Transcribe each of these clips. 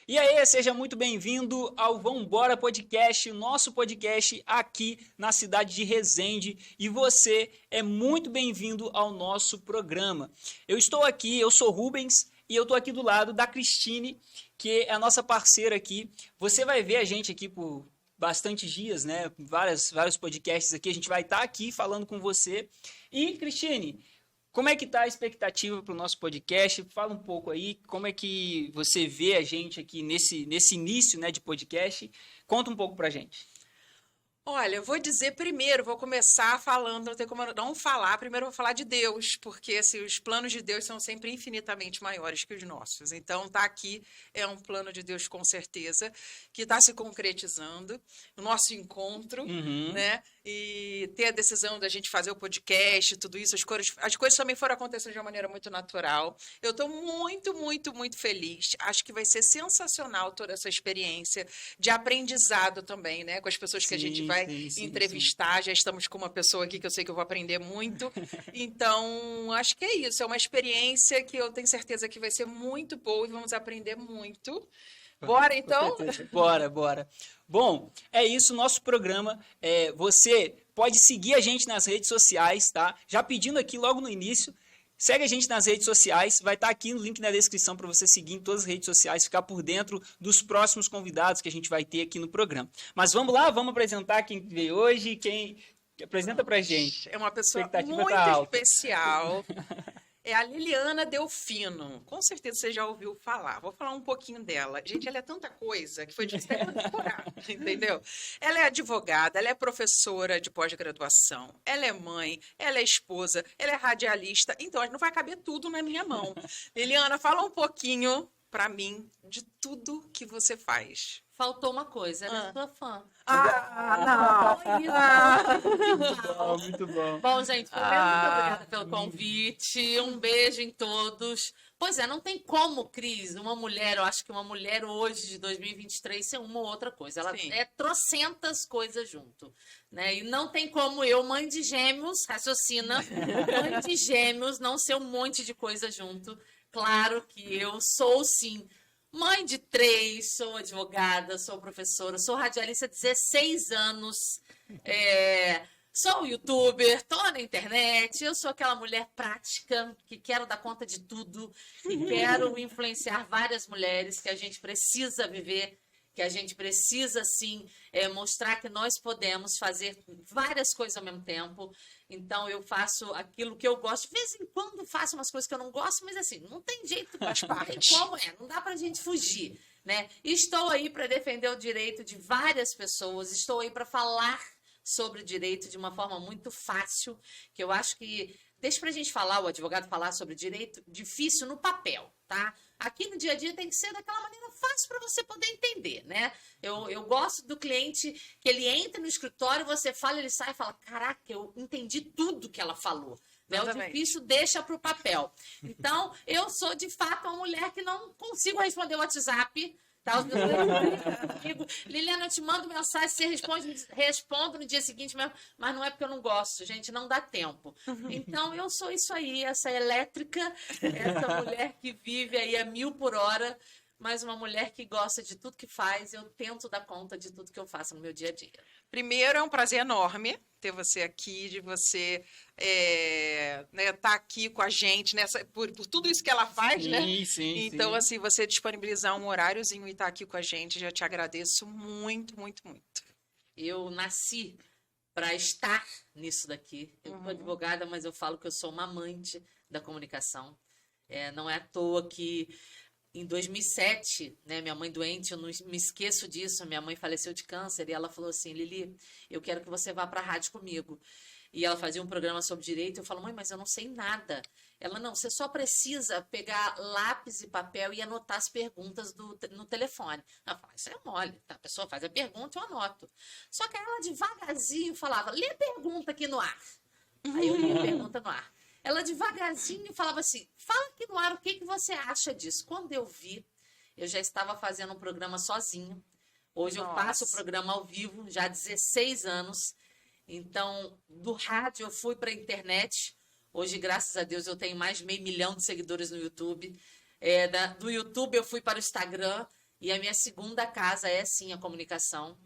E aí, seja muito bem-vindo ao Vambora Podcast, nosso podcast aqui na cidade de Resende. E você é muito bem-vindo ao nosso programa. Eu estou aqui, eu sou Rubens e eu estou aqui do lado da Cristine, que é a nossa parceira aqui. Você vai ver a gente aqui por bastante dias, né? Vários podcasts aqui. A gente vai estar aqui falando com você. E, Cristine, como é que está a expectativa para o nosso podcast? Fala um pouco aí, como é que você vê a gente aqui nesse início, né, de podcast? Conta um pouco para a gente. Olha, eu vou dizer primeiro, vou começar falando, não tem como eu não falar, primeiro eu vou falar de Deus, porque assim, os planos de Deus são sempre infinitamente maiores que os nossos. Então, tá aqui é um plano de Deus com certeza, que está se concretizando, o nosso encontro, né? E ter a decisão da gente fazer o podcast, tudo isso, as coisas também foram acontecendo de uma maneira muito natural. Eu estou muito feliz. Acho que vai ser sensacional toda essa experiência de aprendizado também, né? Com as pessoas que a gente vai entrevistar. Já estamos com uma pessoa aqui que eu sei que eu vou aprender muito. Então, acho que é isso. É uma experiência que eu tenho certeza que vai ser muito boa e vamos aprender muito. Bora, então? Bora. Bom, é isso, nosso programa. Você pode seguir a gente nas redes sociais, tá? Já pedindo aqui logo no início, segue a gente nas redes sociais, vai estar aqui no link na descrição para você seguir em todas as redes sociais, ficar por dentro dos próximos convidados que a gente vai ter aqui no programa. Mas vamos lá, vamos apresentar quem veio hoje, quem apresenta pra gente. É uma pessoa muito especial. É a Liliana Delfino. Com certeza você já ouviu falar. Vou falar um pouquinho dela. Gente, ela é tanta coisa que foi difícil até decorar, entendeu? Ela é advogada, ela é professora de pós-graduação, ela é mãe, ela é esposa, ela é radialista. Então, não vai caber tudo na minha mão. Liliana, fala um pouquinho para mim de tudo que você faz. Faltou uma coisa, ela é sua fã. Não! Muito bom. Bom, gente, primeiro, muito obrigada pelo convite. Um beijo em todos. Pois é, não tem como, Cris, uma mulher, eu acho que uma mulher hoje, de 2023, ser uma ou outra coisa. Ela é trocentas coisas junto, né? E não tem como eu, mãe de gêmeos, raciocina, mãe de gêmeos, não ser um monte de coisa junto. Claro que eu sou, sim, mãe de 3, sou advogada, sou professora, sou radialista há 16 anos, sou youtuber, tô na internet, eu sou aquela mulher prática que quero dar conta de tudo, que quero influenciar várias mulheres, que a gente precisa viver, que a gente precisa, sim, mostrar que nós podemos fazer várias coisas ao mesmo tempo. Então, eu faço aquilo que eu gosto. De vez em quando faço umas coisas que eu não gosto, mas assim, não tem jeito, faz parte. Como é? Não dá pra gente fugir, né? Estou aí para defender o direito de várias pessoas, estou aí para falar sobre direito de uma forma muito fácil, que eu acho que deixa pra gente falar, o advogado falar sobre direito difícil no papel, tá? Aqui no dia a dia tem que ser daquela maneira fácil para você poder entender, né? Eu gosto do cliente que ele entra no escritório, você fala, ele sai e fala, caraca, eu entendi tudo que ela falou. Né? O difícil deixa para o papel. Então, eu sou, de fato, uma mulher que não consigo responder o WhatsApp. Tá? Os meus comigo. Liliana, eu te mando mensagem, você respondo no dia seguinte, mas não é porque eu não gosto, gente, não dá tempo. Então, eu sou isso aí, essa elétrica, essa mulher que vive aí a 1000 por hora, mas uma mulher que gosta de tudo que faz, eu tento dar conta de tudo que eu faço no meu dia a dia. Primeiro, é um prazer enorme ter você aqui, de você tá aqui com a gente, por tudo isso que ela faz, né? Sim. Então, assim, você disponibilizar um horáriozinho e estar aqui com a gente, já te agradeço muito. Eu nasci para estar nisso daqui. Eu sou advogada, mas eu falo que eu sou uma amante da comunicação. Não é à toa que em 2007, né, minha mãe doente, eu não me esqueço disso, minha mãe faleceu de câncer e ela falou assim, Lili, eu quero que você vá para a rádio comigo. E ela fazia um programa sobre direito, eu falo, mãe, mas eu não sei nada. Ela, não, você só precisa pegar lápis e papel e anotar as perguntas no telefone. Ela fala, isso é mole, tá? A pessoa faz a pergunta, eu anoto. Só que ela devagarzinho falava, lê a pergunta aqui no ar. Aí eu li a pergunta no ar. Ela devagarzinho falava assim, fala aqui no ar o que você acha disso. Quando eu vi, eu já estava fazendo um programa sozinha. Hoje eu faço o programa ao vivo, já há 16 anos. Então, do rádio eu fui para a internet. Hoje, graças a Deus, eu tenho mais de 500 mil de seguidores no YouTube. Do YouTube eu fui para o Instagram. E a minha segunda casa é, sim, a comunicação.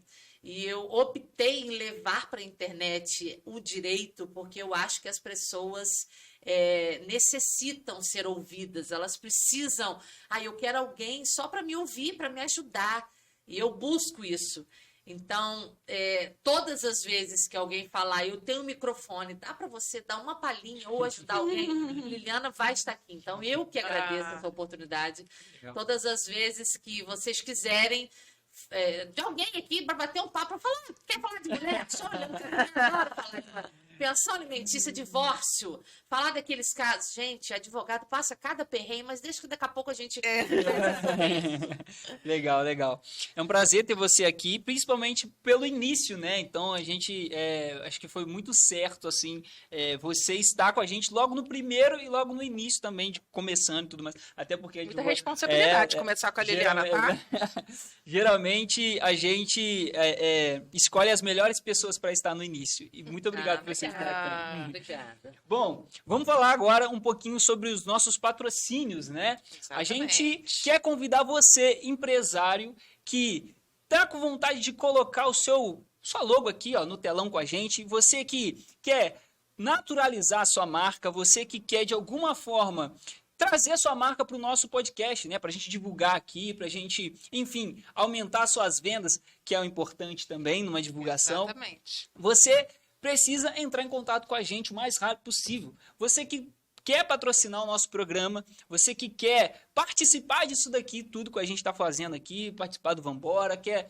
E eu optei em levar para a internet o direito, porque eu acho que as pessoas necessitam ser ouvidas, elas precisam. Eu quero alguém só para me ouvir, para me ajudar. E eu busco isso. Então, todas as vezes que alguém falar, eu tenho um microfone, dá para você dar uma palhinha ou ajudar alguém, Liliana vai estar aqui. Então, eu que agradeço essa oportunidade. Legal. Todas as vezes que vocês quiserem, de alguém aqui para bater um papo, para falar, quer falar de mulher? Olha, eu adoro falar de pensão alimentícia, divórcio, falar daqueles casos. Gente, advogado passa cada perrengue, mas deixa que daqui a pouco a gente... Legal, legal. É um prazer ter você aqui, principalmente pelo início, né? Então, a gente, acho que foi muito certo, assim, você estar com a gente logo no primeiro e logo no início também, de começando e tudo mais. Até porque... Muita responsabilidade de começar com a Liliana, tá? Geralmente, a gente escolhe as melhores pessoas para estar no início. E muito obrigado por você estar aqui. Obrigada. Bom, vamos falar agora um pouquinho sobre os nossos patrocínios, né? Exatamente. A gente quer convidar você, empresário, que tá com vontade de colocar sua logo aqui, ó, no telão com a gente. Você que quer naturalizar a sua marca, você que quer, de alguma forma, trazer a sua marca para o nosso podcast, né? Para a gente divulgar aqui, para a gente, enfim, aumentar suas vendas, que é o importante também numa divulgação. Exatamente. Você precisa entrar em contato com a gente o mais rápido possível. Você que quer patrocinar o nosso programa, você que quer participar disso daqui, tudo que a gente está fazendo aqui, participar do Vambora, quer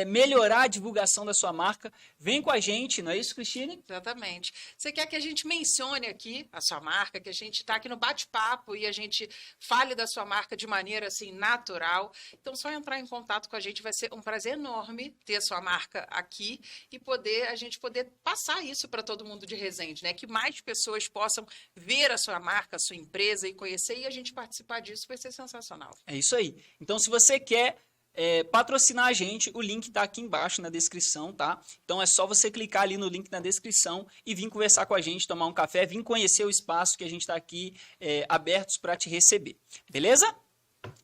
melhorar a divulgação da sua marca, vem com a gente, não é isso, Cristine? Exatamente. Você quer que a gente mencione aqui a sua marca, que a gente está aqui no bate-papo e a gente fale da sua marca de maneira assim natural. Então, só entrar em contato com a gente vai ser um prazer enorme ter a sua marca aqui e a gente poder passar isso para todo mundo de Resende, né? Que mais pessoas possam ver a sua marca, a sua empresa e conhecer e a gente participar disso vai ser sensacional. É isso aí. Então, se você quer patrocinar a gente, o link está aqui embaixo na descrição, tá? Então é só você clicar ali no link na descrição e vir conversar com a gente, tomar um café, vir conhecer o espaço que a gente está aqui abertos para te receber. Beleza?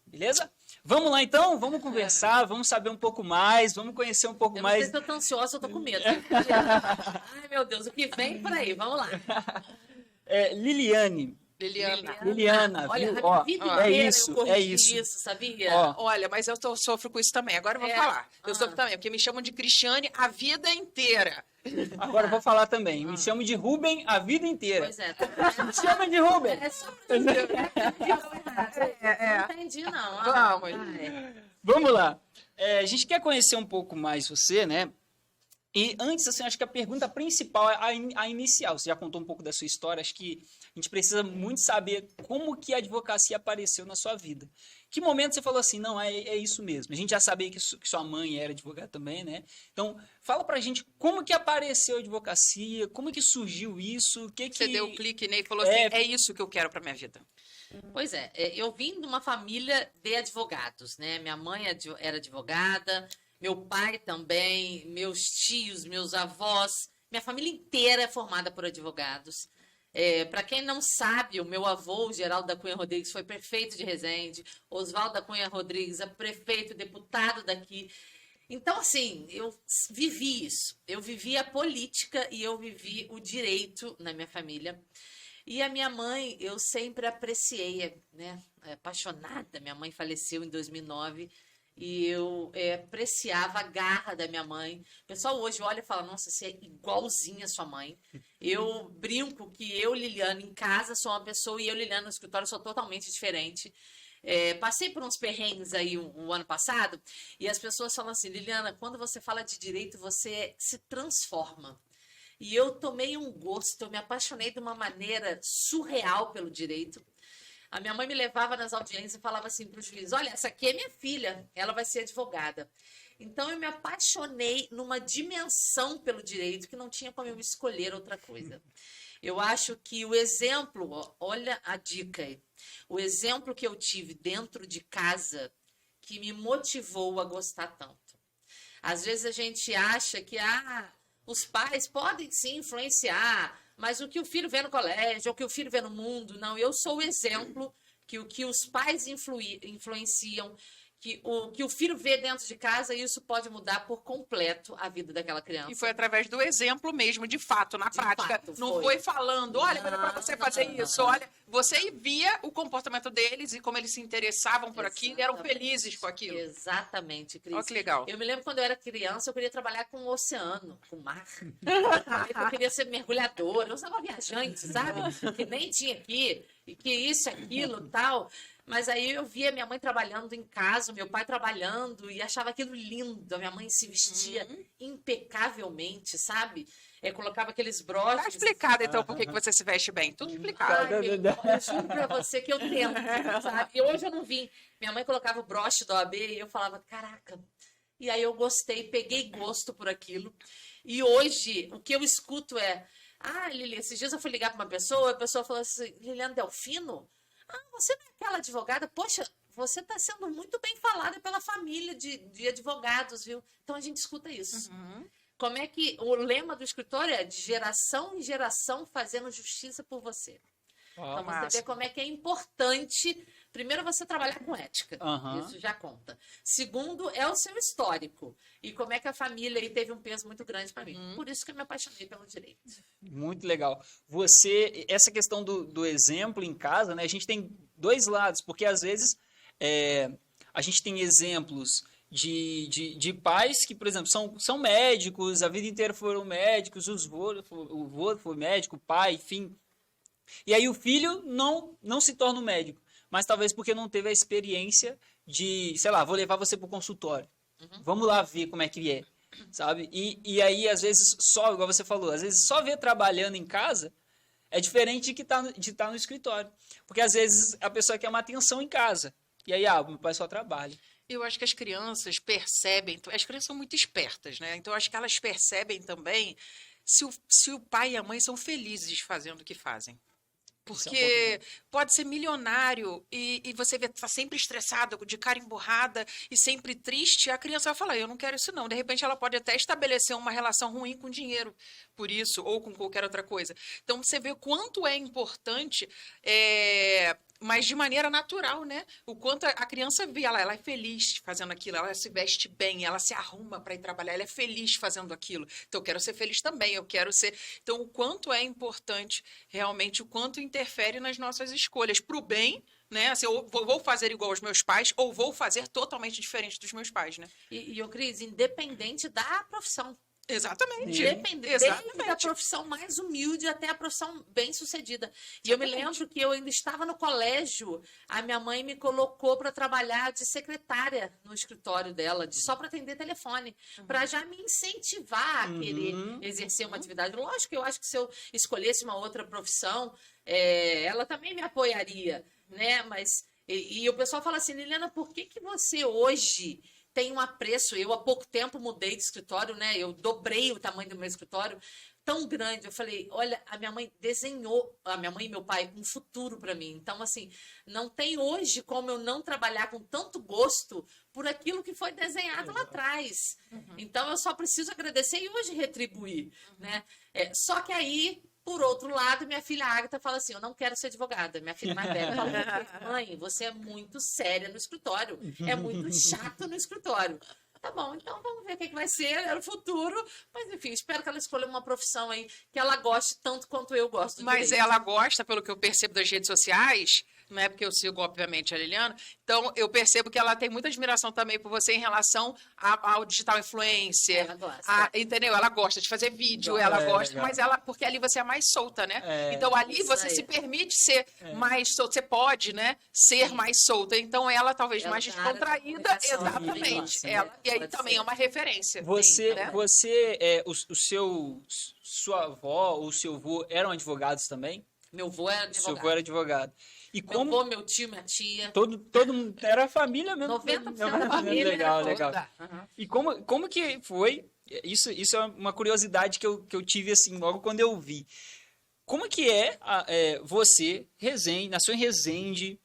Beleza? Vamos lá então? Vamos conversar, vamos saber um pouco mais, vamos conhecer um pouco mais. Eu não sei se eu tô ansiosa, eu tô com medo. Ai, meu Deus, o que vem por aí? Vamos lá. Liliana, Olha, viu? a vida inteira eu corrigi isso, sabia? Olha, mas eu sofro com isso também. Agora eu vou falar. Eu sofro também, porque me chamam de Cristiane a vida inteira. Agora eu vou falar também. Me chamo de Rubem a vida inteira. Pois é. Me chama de Rubem. É só pra dizer. Não entendi, não. Vamos. Vamos lá. A gente quer conhecer um pouco mais você, né? E antes, assim, acho que a pergunta principal é a inicial. Você já contou um pouco da sua história. Acho que a gente precisa muito saber como que a advocacia apareceu na sua vida. Que momento você falou assim, não, é isso mesmo. A gente já sabia que sua mãe era advogada também, né? Então, fala pra gente como que apareceu a advocacia, como que surgiu isso, Você deu um clique nele e falou assim, é isso que eu quero pra minha vida. Pois é, eu vim de uma família de advogados, né? Minha mãe era advogada, meu pai também, meus tios, meus avós, minha família inteira é formada por advogados. Para quem não sabe, o meu avô, o Geraldo da Cunha Rodrigues, foi prefeito de Resende, Oswaldo da Cunha Rodrigues é prefeito, deputado daqui. Então, assim, eu vivi isso. Eu vivi a política e eu vivi o direito na minha família. E a minha mãe, eu sempre apreciei, né? Apaixonada. Minha mãe faleceu em 2009. E eu apreciava a garra da minha mãe. O pessoal hoje olha e fala, nossa, você é igualzinha a sua mãe. Eu brinco que eu, Liliana, em casa sou uma pessoa e eu, Liliana, no escritório sou totalmente diferente. Passei por uns perrengues aí o ano passado e as pessoas falam assim, Liliana, quando você fala de direito, você se transforma. E eu tomei um gosto, eu me apaixonei de uma maneira surreal pelo direito. A minha mãe me levava nas audiências e falava assim para o juiz, olha, essa aqui é minha filha, ela vai ser advogada. Então, eu me apaixonei numa dimensão pelo direito que não tinha como eu escolher outra coisa. Eu acho que o exemplo, olha a dica aí, o exemplo que eu tive dentro de casa que me motivou a gostar tanto. Às vezes a gente acha que os pais podem sim influenciar, mas o que o filho vê no colégio, o que o filho vê no mundo, não. Eu sou o exemplo que o que os pais influenciam, que o filho vê dentro de casa, isso pode mudar por completo a vida daquela criança. E foi através do exemplo mesmo, de fato, na prática. Não foi falando, olha, mas é para você fazer isso, olha. Você via o comportamento deles e como eles se interessavam por aquilo e eram felizes com aquilo. Exatamente, Cris. Olha que legal. Eu me lembro quando eu era criança, eu queria trabalhar com o oceano, com o mar. Eu queria ser mergulhadora, eu usava viajante, sabe? Que nem tinha aqui, e que isso, aquilo, tal. Mas aí eu via minha mãe trabalhando em casa, meu pai trabalhando, e achava aquilo lindo. A minha mãe se vestia impecavelmente, sabe? Colocava aqueles broches. Tá explicado, então, por que você se veste bem. Tudo explicado. Ai, eu juro pra você que eu tento, sabe? E hoje eu não vim. Minha mãe colocava o broche da OAB e eu falava, caraca. E aí eu gostei, peguei gosto por aquilo. E hoje, o que eu escuto é, Lili, esses dias eu fui ligar pra uma pessoa, a pessoa falou assim, Liliana Delfino? Você não é aquela advogada? Poxa, você está sendo muito bem falada pela família de advogados, viu? Então a gente escuta isso. Como é que o lema do escritório é de geração em geração fazendo justiça por você. Então você vê como é que é importante, primeiro, você trabalhar com ética. Isso já conta. Segundo, é o seu histórico. E como é que a família aí teve um peso muito grande para mim. Por isso que eu me apaixonei pelo direito. Muito legal. Essa questão do exemplo em casa, né? A gente tem dois lados, porque às vezes a gente tem exemplos de pais que, por exemplo, são médicos, a vida inteira foram médicos, o vô foi médico, o pai, enfim. E aí o filho não se torna um médico, mas talvez porque não teve a experiência de, sei lá, vou levar você para o consultório. Vamos lá ver como é que é, sabe? E aí, às vezes, igual você falou, às vezes só ver trabalhando em casa é diferente de estar no escritório. Porque às vezes a pessoa quer uma atenção em casa. E aí, meu pai só trabalha. Eu acho que as crianças percebem, as crianças são muito espertas, né? Então, eu acho que elas percebem também se o pai e a mãe são felizes fazendo o que fazem. Porque pode ser milionário e você está sempre estressado, de cara emburrada e sempre triste, a criança vai falar, eu não quero isso não. De repente ela pode até estabelecer uma relação ruim com dinheiro por isso, ou com qualquer outra coisa. Então você vê o quanto é importante, mas de maneira natural, né? O quanto a criança vê, ela é feliz fazendo aquilo, ela se veste bem, ela se arruma para ir trabalhar, ela é feliz fazendo aquilo. Então eu quero ser feliz também, eu quero ser... Então o quanto é importante, realmente, o quanto interfere nas nossas escolhas, para o bem, né? Assim, eu vou fazer igual aos meus pais, ou vou fazer totalmente diferente dos meus pais, né? E Cris, independente da profissão. Exatamente. Desde a profissão mais humilde até a profissão bem-sucedida. E eu me lembro que eu ainda estava no colégio, a minha mãe me colocou para trabalhar de secretária no escritório dela, só para atender telefone, para já me incentivar a querer exercer uma atividade. Lógico que eu acho que se eu escolhesse uma outra profissão, ela também me apoiaria, né? Mas e o pessoal fala assim, Liliana, por que você hoje tem um apreço? Eu há pouco tempo mudei de escritório, né? Eu dobrei o tamanho do meu escritório, tão grande. Eu falei, olha, a minha mãe desenhou, a minha mãe e meu pai, um futuro para mim. Então, assim, não tem hoje como eu não trabalhar com tanto gosto por aquilo que foi desenhado lá atrás. Então, eu só preciso agradecer e hoje retribuir, né? Só que aí... Por outro lado, minha filha Agatha fala assim, eu não quero ser advogada. Minha filha mais velha fala, mãe, você é muito séria no escritório. É muito chato no escritório. Tá bom, então vamos ver o que vai ser no futuro. Mas, enfim, espero que ela escolha uma profissão aí que ela goste tanto quanto eu gosto. Mas ela gosta, pelo que eu percebo das redes sociais, não é porque eu sigo, obviamente, a Liliana, então eu percebo que ela tem muita admiração também por você em relação ao digital influencer. Ela gosta. Entendeu? Ela gosta de fazer vídeo, ela gosta, mas porque ali você é mais solta, né? Então ali você se permite ser mais solta, você pode, né? Ser mais solta. Então ela talvez mais descontraída, exatamente. E aí também é uma referência. Sua avó ou seu avô eram advogados também? Meu avô era advogado. Seu avô era advogado. E meu avô, meu tio, minha tia. Todo mundo, era a família mesmo. 90% da família. Legal. E como que foi? Isso é uma curiosidade que eu tive assim, logo quando eu vi. Como que você, nasceu em Resende,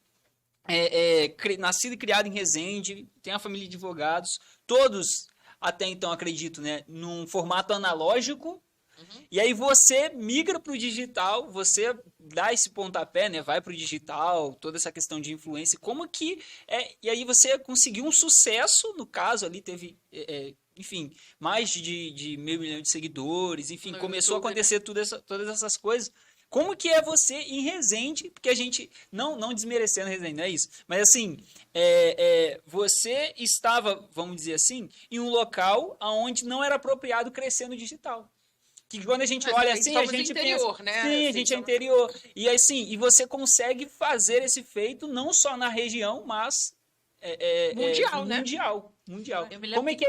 nascido e criado em Resende, tem a família de advogados, todos, até então, acredito, né, num formato analógico, E aí você migra para o digital, você dá esse pontapé, né? Vai para o digital, toda essa questão de influência. Como que e aí você conseguiu um sucesso, no caso ali teve, enfim, mais de 500 mil de seguidores, enfim, No começou YouTube, a acontecer todas essas coisas. Como que é você em Resende? Porque a gente, não desmerecendo Resende, não é isso. Mas assim, você estava, vamos dizer assim, em um local onde não era apropriado crescer no digital. Que quando a gente Mas olha aí assim, a somos gente interior, pensa, né? sim, a Assim, gente é somos- interior. E assim, e você consegue fazer esse feito não só na região, mas Mundial, né? Mundial. Eu me lembro Como que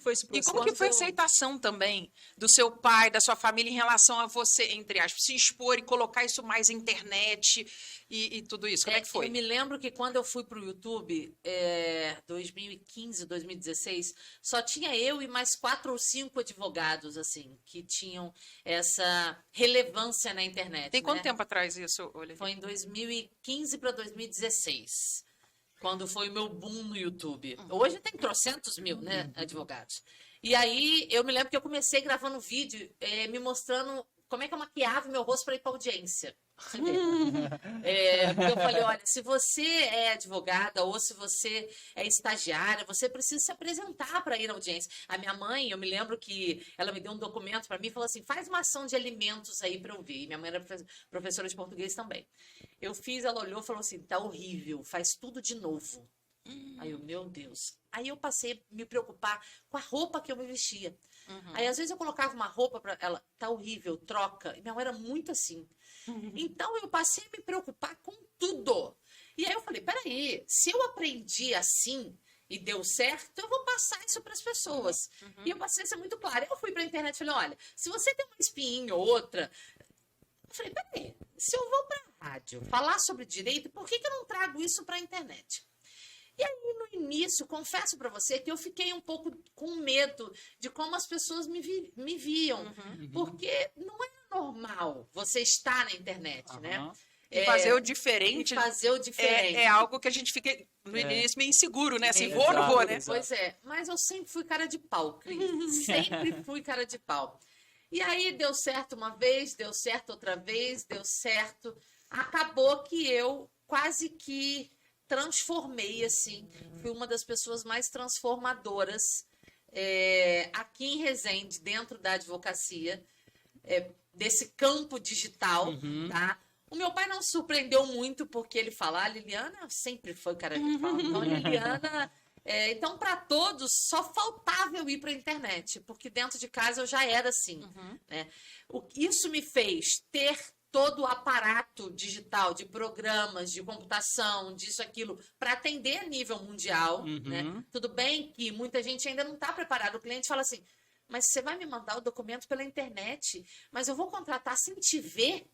foi esse E processo? como que foi a Quando- aceitação também do seu pai, da sua família em relação a você, entre aspas, se expor e colocar isso mais na internet e tudo isso? Como é que foi? Eu me lembro que quando eu fui para o YouTube, 2015, 2016, só tinha eu e mais 4 ou 5 advogados, assim, que tinham essa relevância na internet. Tem quanto né? tempo atrás isso, Olivia? Foi em 2015 para 2016, quando foi o meu boom no YouTube. Hoje tem trocentos mil, né, advogados. E aí, eu me lembro que eu comecei gravando vídeo me mostrando como é que eu maquiava meu rosto para ir para audiência. Porque eu falei, olha, se você é advogada ou se você é estagiária, você precisa se apresentar para ir à audiência. A minha mãe, eu me lembro que ela me deu um documento para mim e falou assim, faz uma ação de alimentos aí para eu ver. E minha mãe era professora de português também. Eu fiz, ela olhou e falou assim, tá horrível, faz tudo de novo. Aí eu, meu Deus. Aí eu passei a me preocupar com a roupa que eu me vestia. Aí às vezes eu colocava uma roupa para ela, tá horrível, troca. E minha mãe era muito assim. Então eu passei a me preocupar com tudo. E aí eu falei, peraí, se eu aprendi assim e deu certo, eu vou passar isso para as pessoas. E eu passei a ser muito clara. Eu fui para a internet e falei, olha, se você tem uma espinha ou outra, eu falei, peraí, se eu vou para a rádio falar sobre direito, por que eu não trago isso para a internet? E aí, no início, confesso para você que eu fiquei um pouco com medo de como as pessoas me viam. Porque não é normal você estar na internet, né? E fazer o diferente E fazer o diferente. é algo que a gente fica no início meio inseguro, né? Assim, Meio vou ou não vou, né? exato. Pois é, mas eu sempre fui cara de pau, Cris. Sempre fui cara de pau. E aí deu certo uma vez, deu certo outra vez, deu certo. Acabou que eu quase que transformei, assim. Fui uma das pessoas mais transformadoras aqui em Resende, dentro da advocacia, desse campo digital, tá? O meu pai não surpreendeu muito, porque ele fala, a Liliana sempre foi cara de pau. Então, a Liliana... então, para todos, só faltava eu ir para a internet, porque dentro de casa eu já era assim. Né? Isso me fez ter todo o aparato digital de programas, de computação, disso, aquilo, para atender a nível mundial. Né? Tudo bem que muita gente ainda não está preparada. O cliente fala assim, mas você vai me mandar o documento pela internet, mas eu vou contratar sem te ver.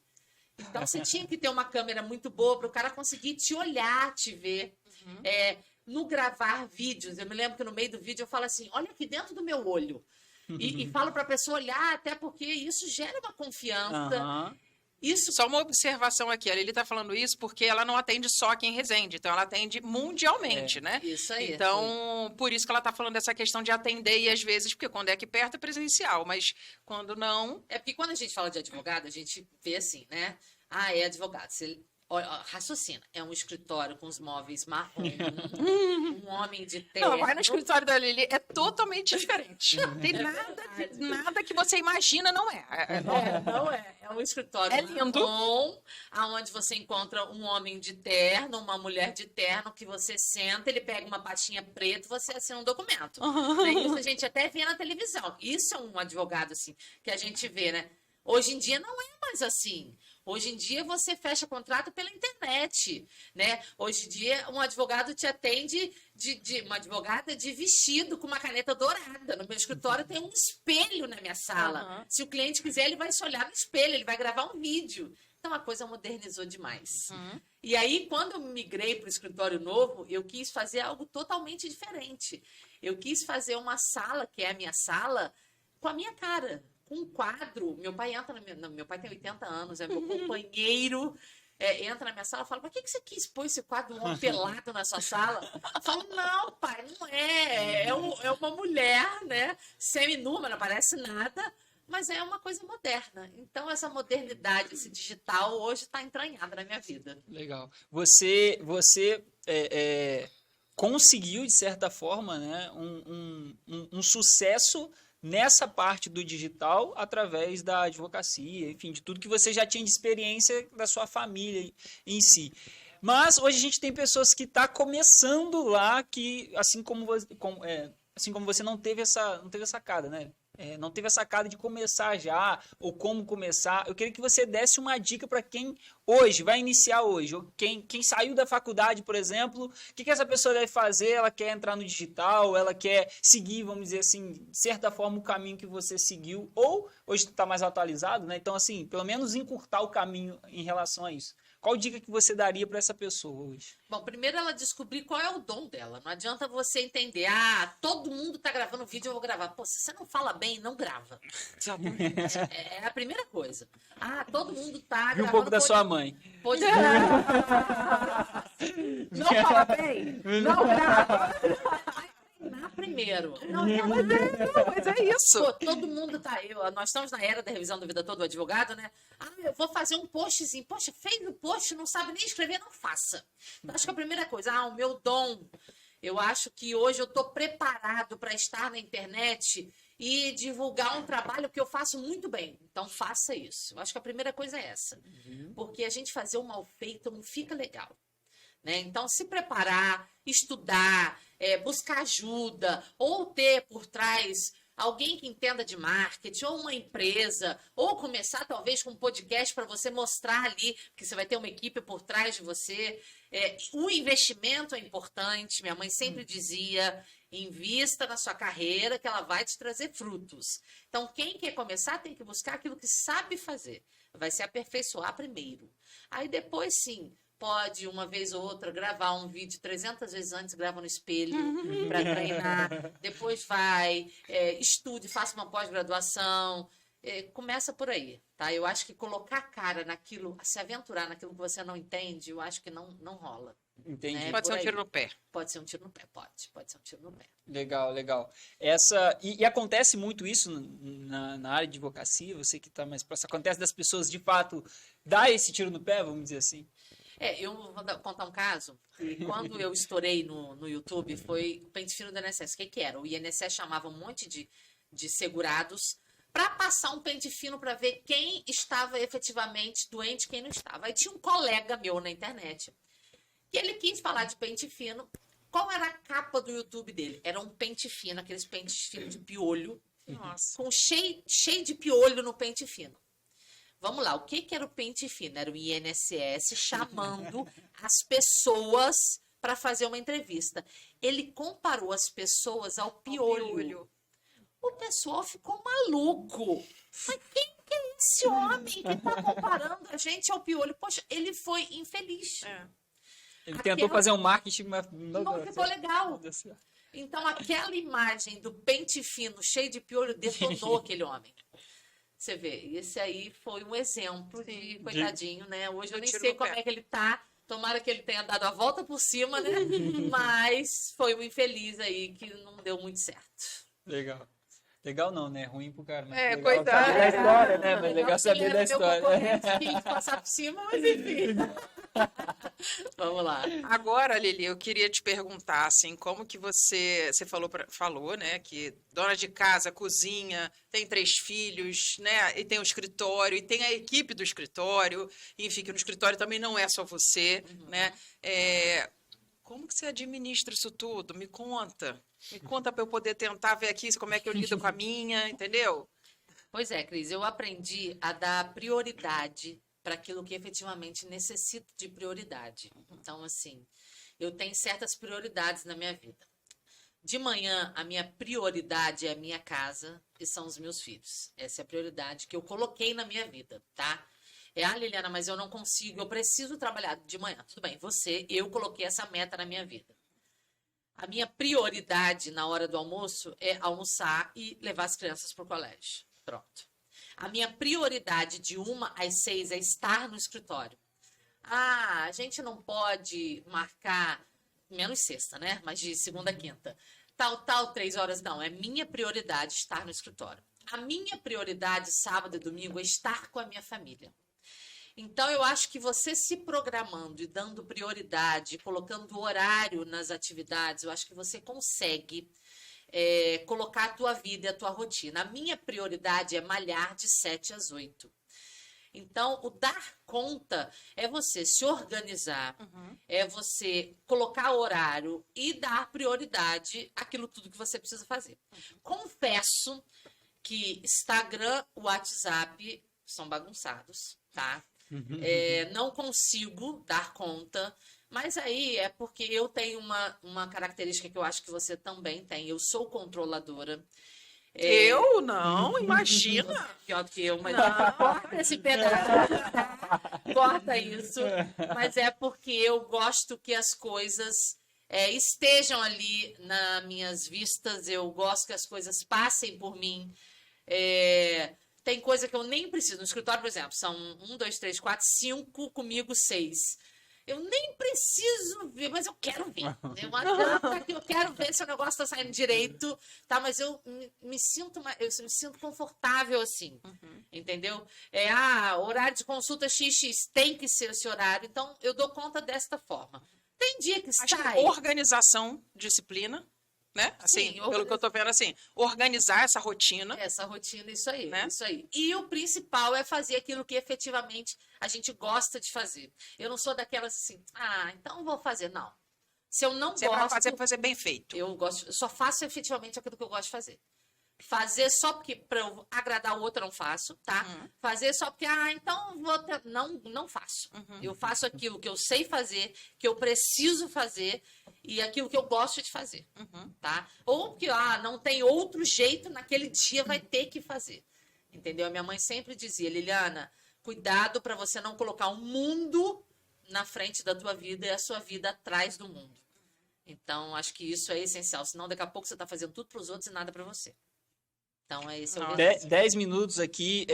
Então, você tinha que ter uma câmera muito boa para o cara conseguir te olhar, te ver. No gravar vídeos, eu me lembro que no meio do vídeo eu falo assim, olha aqui dentro do meu olho. E falo para a pessoa olhar, até porque isso gera uma confiança. Isso Só uma observação aqui, a Lili está falando isso porque ela não atende só aqui em Resende, então ela atende mundialmente, né? Isso aí. Então, por isso que ela está falando dessa questão de atender e às vezes, porque quando é aqui perto é presencial, mas quando não... É porque quando a gente fala de advogado, a gente vê assim, né? Ah, é advogado. Você raciocina. É um escritório com os móveis marrom, um homem de terno. Não, vai no escritório da Lili, é totalmente diferente. Não tem nada que você imagina, não é. Não é. É um escritório É lindo. marrom, onde você encontra um homem de terno, uma mulher de terno, que você senta, ele pega uma pastinha preta e você assina um documento. Né? Isso a gente até vê na televisão. Isso é um advogado, assim, que a gente vê, né? Hoje em dia não é mais assim. Hoje em dia você fecha contrato pela internet, né? Hoje em dia um advogado te atende uma advogada de vestido com uma caneta dourada. No meu escritório tem um espelho na minha sala. Se o cliente quiser, ele vai se olhar no espelho, ele vai gravar um vídeo. Então a coisa modernizou demais. E aí, quando eu migrei para o escritório novo, eu quis fazer algo totalmente diferente. Eu quis fazer uma sala, que é a minha sala, com a minha cara. Um quadro, meu pai entra meu pai tem 80 anos, é meu companheiro, entra na minha sala e fala, mas por que você quis pôr esse quadro um homem pelado na sua sala? Eu falo, não, pai, não é uma mulher, né, seminua, mas não parece nada, mas é uma coisa moderna. Então, essa modernidade, esse digital, hoje está entranhada na minha vida. Legal. Você conseguiu, de certa forma, né, um sucesso nessa parte do digital através da advocacia, enfim, de tudo que você já tinha de experiência da sua família em si. Mas hoje a gente tem pessoas que estão começando lá, que assim como você não teve essa sacada, né? Não teve a sacada de começar já, ou como começar. Eu queria que você desse uma dica para quem hoje, vai iniciar hoje, ou quem saiu da faculdade, por exemplo, o que essa pessoa deve fazer? Ela quer entrar no digital, ela quer seguir, vamos dizer assim, de certa forma, o caminho que você seguiu, ou hoje está mais atualizado, né? Então, assim, pelo menos encurtar o caminho em relação a isso. Qual dica que você daria para essa pessoa hoje? Bom, primeiro ela descobrir qual é o dom dela. Não adianta você entender, todo mundo tá gravando vídeo, eu vou gravar. Pô, se você não fala bem, não grava. É a primeira coisa. Todo mundo tá gravando... um pouco da sua mãe. Não fala bem, não grava. Primeiro. Mas é isso. Pô, todo mundo tá. Nós estamos na era da revisão da vida toda do advogado, né? Eu vou fazer um postzinho. Poxa, fez o post, não sabe nem escrever, não faça. Então, acho que a primeira coisa, o meu dom. Eu acho que hoje eu tô preparado para estar na internet e divulgar um trabalho que eu faço muito bem. Então, faça isso. Eu acho que a primeira coisa é essa. Porque a gente fazer o mal feito não fica legal. Né? Então, se preparar, estudar, buscar ajuda, ou ter por trás alguém que entenda de marketing, ou uma empresa, ou começar talvez com um podcast para você mostrar ali que você vai ter uma equipe por trás de você. O investimento é importante, minha mãe sempre dizia, invista na sua carreira que ela vai te trazer frutos. Então, quem quer começar tem que buscar aquilo que sabe fazer, vai se aperfeiçoar primeiro. Aí depois, sim, pode, uma vez ou outra, gravar um vídeo 300 vezes antes, grava no espelho para treinar. Depois vai, estude, faça uma pós-graduação. Começa por aí, tá? Eu acho que colocar a cara naquilo, se aventurar naquilo que você não entende, eu acho que não rola. Entendi. Né? Pode ser um tiro no pé. Pode ser um tiro no pé, pode ser um tiro no pé. Legal. E acontece muito isso na área de advocacia, você que está mais próximo, acontece das pessoas, de fato, dar esse tiro no pé, vamos dizer assim? Eu vou contar um caso. Quando eu estourei no YouTube, foi o pente fino do INSS. O que era? O INSS chamava um monte de segurados para passar um pente fino para ver quem estava efetivamente doente e quem não estava. Aí tinha um colega meu na internet que ele quis falar de pente fino. Qual era a capa do YouTube dele? Era um pente fino, aqueles pentes finos de piolho. Nossa. Com cheio de piolho no pente fino. Vamos lá, o que era o pente fino? Era o INSS chamando as pessoas para fazer uma entrevista. Ele comparou as pessoas ao piolho. O pessoal ficou maluco. Mas quem que é esse homem que está comparando a gente ao piolho? Poxa, ele foi infeliz. Ele tentou fazer um marketing, mas não ficou legal. Então, aquela imagem do pente fino cheio de piolho detonou aquele homem. Você vê, esse aí foi um exemplo de coitadinho, né? Hoje eu nem sei como é que ele tá. Tomara que ele tenha dado a volta por cima, né? Mas foi um infeliz aí que não deu muito certo. Legal. Legal não, né? Ruim pro cara. Mas legal saber da história, né? Mas legal saber da história. Quis passar por cima, mas enfim. Vamos lá. Agora, Lili, eu queria te perguntar, assim, como que você falou, né, que dona de casa, cozinha, tem 3 filhos, né, e tem o escritório, e tem a equipe do escritório, enfim, que no escritório também não é só você, né, como que você administra isso tudo? Me conta para eu poder tentar ver aqui como é que eu lido com a minha, entendeu? Pois é, Cris, eu aprendi a dar prioridade para aquilo que efetivamente necessita de prioridade. Então, assim, eu tenho certas prioridades na minha vida. De manhã, a minha prioridade é a minha casa e são os meus filhos. Essa é a prioridade que eu coloquei na minha vida, tá? Liliana, mas eu não consigo, eu preciso trabalhar de manhã. Tudo bem, eu coloquei essa meta na minha vida. A minha prioridade na hora do almoço é almoçar e levar as crianças para o colégio. Pronto. A minha prioridade de 1 às 6 é estar no escritório. A gente não pode marcar, menos sexta, né? Mas de segunda a quinta. Tal, 3 horas. Não, é minha prioridade estar no escritório. a minha prioridade sábado e domingo é estar com a minha família. Então, eu acho que você se programando e dando prioridade, colocando horário nas atividades, eu acho que você consegue colocar a tua vida e a tua rotina. A minha prioridade é malhar de 7 às 8. Então, o dar conta é você se organizar, é você colocar horário e dar prioridade àquilo tudo que você precisa fazer. Confesso que Instagram, WhatsApp são bagunçados, tá? Não consigo dar conta, mas aí é porque eu tenho uma característica que eu acho que você também tem. Eu sou controladora. Eu não, imagina. Pior do que eu, mas corta esse pedaço. Corta isso. Mas é porque eu gosto que as coisas estejam ali nas minhas vistas. Eu gosto que as coisas passem por mim. Tem coisa que eu nem preciso. No escritório, por exemplo, são 1, 2, 3, 4, 5, comigo 6. Eu nem preciso ver, mas eu quero ver. Não adianta que eu quero ver se o negócio está saindo direito, tá? Mas eu me sinto confortável assim, entendeu? Horário de consulta XX tem que ser esse horário, então eu dou conta desta forma. Tem dia que Acho sai. que organização, disciplina, né? Assim, Sim, pelo que eu tô vendo, assim, organizar essa rotina. Essa rotina, isso aí, Né? isso aí. E o principal é fazer aquilo que efetivamente a gente gosta de fazer. Eu não sou daquelas assim, então vou fazer. Não. Se eu não Você vai gosto, fazer bem feito. eu só faço efetivamente aquilo que eu gosto de fazer. Fazer só porque para eu agradar o outro eu não faço, tá? Fazer só porque, então vou ter... Não faço. Eu faço aquilo que eu sei fazer, que eu preciso fazer e aquilo que eu gosto de fazer, tá? Ou porque, não tem outro jeito, naquele dia vai ter que fazer. Entendeu? A minha mãe sempre dizia, Liliana, cuidado para você não colocar o mundo na frente da tua vida e a sua vida atrás do mundo. Então, acho que isso é essencial. Senão, daqui a pouco você está fazendo tudo para os outros e nada para você. Então, esse é o 10 minutos aqui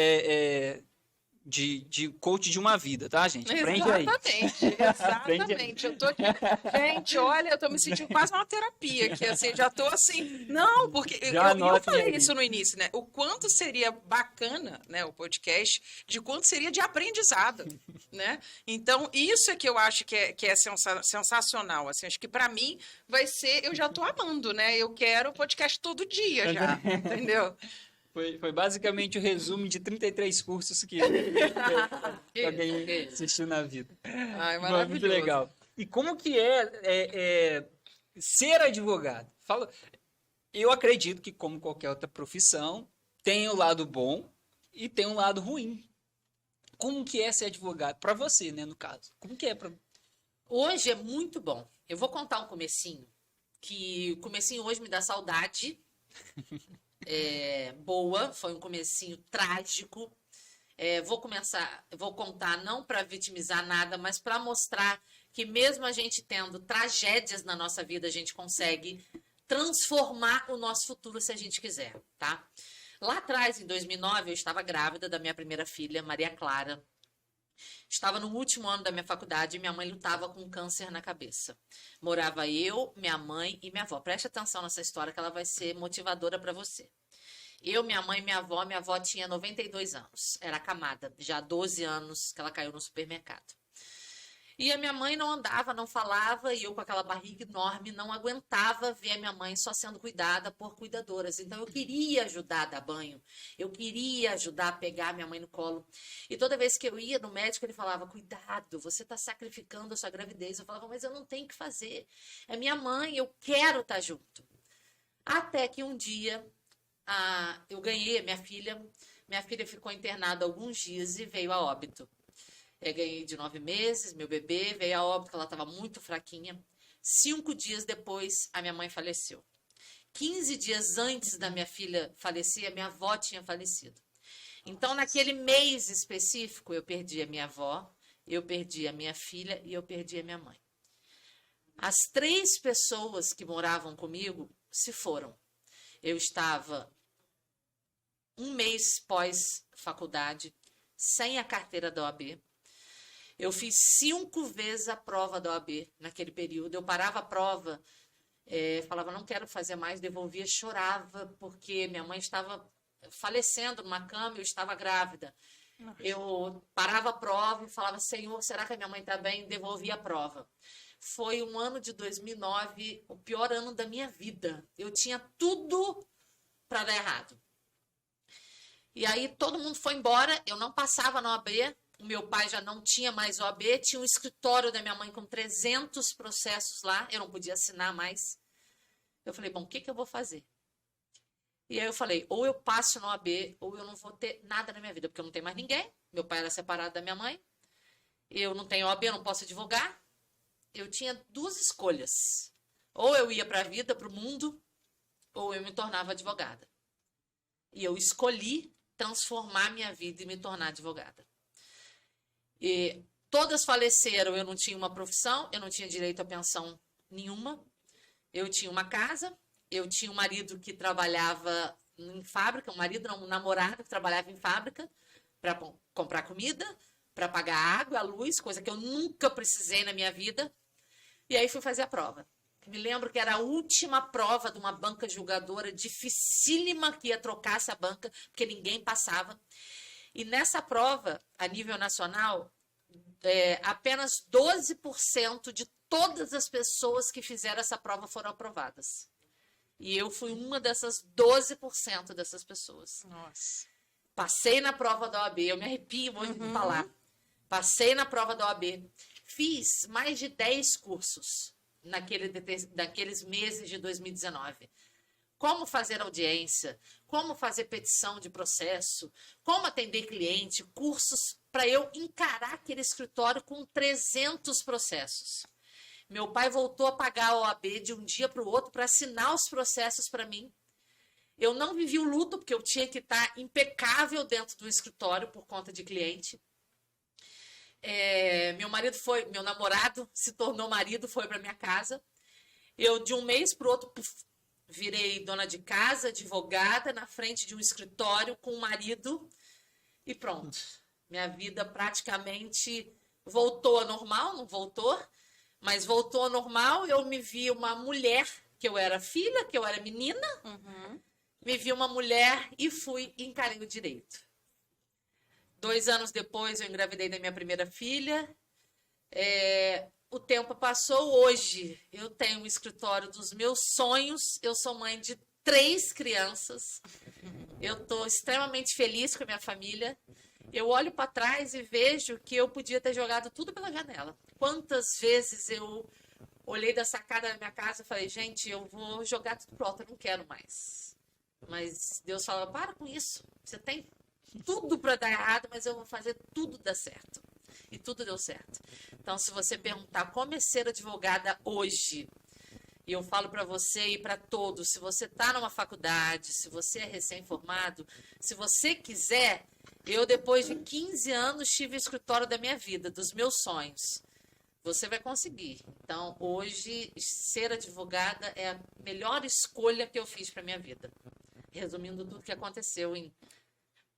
de coach de uma vida, tá, gente? Aprende aí. Exatamente. Eu tô aqui, gente, olha, eu tô me sentindo quase numa terapia aqui, assim, já tô assim, não, porque eu falei isso no início, né? O quanto seria bacana, né, o podcast, de quanto seria de aprendizado, né? Então, isso é que eu acho que é sensacional, assim, acho que para mim vai ser, eu já tô amando, né? Eu quero podcast todo dia já, entendeu? Foi basicamente o resumo de 33 cursos que alguém assistiu na vida. Ai, maravilhoso. Muito legal. E como que é ser advogado? Eu acredito que, como qualquer outra profissão, tem o lado bom e tem um lado ruim. Como que é ser advogado? Para você, né, no caso. Como que é para... Hoje é muito bom. Eu vou contar um comecinho, que o comecinho hoje me dá saudade. Boa, foi um comecinho trágico. Vou contar não para vitimizar nada, mas para mostrar que mesmo a gente tendo tragédias na nossa vida, a gente consegue transformar o nosso futuro se a gente quiser, tá? Lá atrás, em 2009, eu estava grávida da minha primeira filha, Maria Clara. Estava no último ano da minha faculdade e minha mãe lutava com câncer na cabeça. Morava eu, minha mãe e minha avó. Preste atenção nessa história que ela vai ser motivadora para você. Eu, minha mãe e minha avó tinha 92 anos. Era acamada, já há 12 anos que ela caiu no supermercado. E a minha mãe não andava, não falava, e eu com aquela barriga enorme não aguentava ver a minha mãe só sendo cuidada por cuidadoras. Então eu queria ajudar a dar banho, eu queria ajudar a pegar a minha mãe no colo. E toda vez que eu ia no médico, ele falava, cuidado, você está sacrificando a sua gravidez. Eu falava, mas eu não tenho o que fazer. É minha mãe, eu quero estar junto. Até que um dia eu ganhei a minha filha ficou internada alguns dias e veio a óbito. Eu ganhei de 9 meses, meu bebê veio a óbito, ela estava muito fraquinha. 5 dias depois, a minha mãe faleceu. 15 dias antes da minha filha falecer, a minha avó tinha falecido. Então, naquele mês específico, eu perdi a minha avó, eu perdi a minha filha e eu perdi a minha mãe. As 3 pessoas que moravam comigo se foram. Eu estava 1 mês pós-faculdade, sem a carteira da OAB. Eu fiz 5 vezes a prova da OAB naquele período. Eu parava a prova, falava, não quero fazer mais, devolvia, chorava, porque minha mãe estava falecendo numa cama, eu estava grávida. Eu parava a prova e falava, Senhor, será que a minha mãe está bem? Devolvia a prova. Foi um ano de 2009, o pior ano da minha vida. Eu tinha tudo para dar errado. E aí todo mundo foi embora, eu não passava na OAB, o meu pai já não tinha mais OAB, tinha um escritório da minha mãe com 300 processos lá, eu não podia assinar mais. Eu falei, bom, o que eu vou fazer? E aí eu falei, ou eu passo na OAB, ou eu não vou ter nada na minha vida, porque eu não tenho mais ninguém, meu pai era separado da minha mãe, eu não tenho OAB, eu não posso advogar. Eu tinha duas escolhas. Ou eu ia para a vida, para o mundo, ou eu me tornava advogada. E eu escolhi transformar minha vida e me tornar advogada. E todas faleceram, eu não tinha uma profissão, eu não tinha direito a pensão nenhuma. Eu tinha uma casa, eu tinha um marido que trabalhava em fábrica, um marido, não, um namorado que trabalhava em fábrica para comprar comida, para pagar a água, a luz, coisa que eu nunca precisei na minha vida. E aí fui fazer a prova. Me lembro que era a última prova de uma banca julgadora dificílima que ia trocar essa banca, porque ninguém passava. E nessa prova, a nível nacional, apenas 12% de todas as pessoas que fizeram essa prova foram aprovadas. E eu fui uma dessas 12% dessas pessoas. Nossa. Passei na prova da OAB, eu me arrepio hoje de falar. Passei na prova da OAB, fiz mais de 10 cursos naqueles meses de 2019. Como fazer audiência, como fazer petição de processo, como atender cliente, cursos para eu encarar aquele escritório com 300 processos. Meu pai voltou a pagar a OAB de um dia para o outro para assinar os processos para mim. Eu não vivi o luto, porque eu tinha que estar impecável dentro do escritório por conta de cliente. Meu namorado se tornou marido, foi para minha casa. Eu, de um mês para o outro, virei dona de casa, advogada, na frente de um escritório com um marido e pronto. Minha vida praticamente voltou ao normal, não voltou, mas voltou ao normal. Eu me vi uma mulher, que eu era filha, que eu era menina, me vi uma mulher e fui e encarei o direito. 2 anos depois, eu engravidei da minha primeira filha. O tempo passou. Hoje, eu tenho um escritório dos meus sonhos. Eu sou mãe de 3 crianças. Eu estou extremamente feliz com a minha família. Eu olho para trás e vejo que eu podia ter jogado tudo pela janela. Quantas vezes eu olhei da sacada da minha casa e falei, gente, eu vou jogar tudo pro alto, eu não quero mais. Mas Deus falava, para com isso. Você tem tudo para dar errado, mas eu vou fazer tudo dar certo. E tudo deu certo. Então, se você perguntar como é ser advogada hoje, e eu falo para você e para todos, se você está numa faculdade, se você é recém-formado, se você quiser, eu depois de 15 anos tive o escritório da minha vida, dos meus sonhos. Você vai conseguir. Então, hoje, ser advogada é a melhor escolha que eu fiz para minha vida. Resumindo tudo que aconteceu em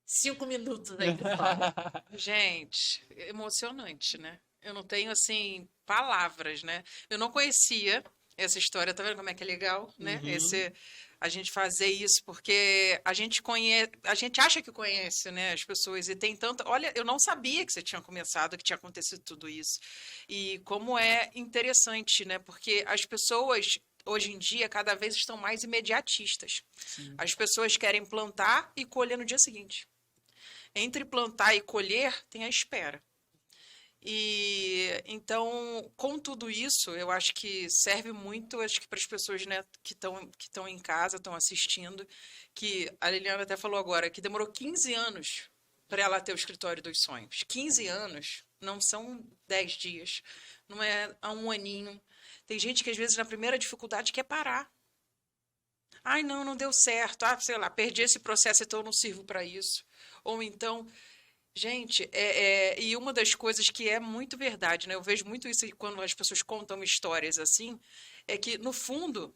5 minutos aí de fala. Gente, emocionante, né? Eu não tenho, assim, palavras, né? Eu não conhecia essa história, tá vendo como é que é legal, né? A gente fazer isso, porque a gente acha que conhece, né, as pessoas, e tem tanta... Olha, eu não sabia que você tinha começado, que tinha acontecido tudo isso. E como é interessante, né? Porque as pessoas, hoje em dia, cada vez estão mais imediatistas. Sim. As pessoas querem plantar e colher no dia seguinte. Entre plantar e colher, tem a espera. E então, com tudo isso, eu acho que serve muito, acho que para as pessoas, né, que estão em casa, estão assistindo, que a Liliana até falou agora, que demorou 15 anos para ela ter o escritório dos sonhos. 15 anos não são 10 dias, não é há um aninho. Tem gente que às vezes na primeira dificuldade quer parar. Ai, não deu certo. Ah, sei lá, perdi esse processo, então eu não sirvo para isso. Ou então... Gente, e uma das coisas que é muito verdade, né? Eu vejo muito isso quando as pessoas contam histórias assim, é que, no fundo,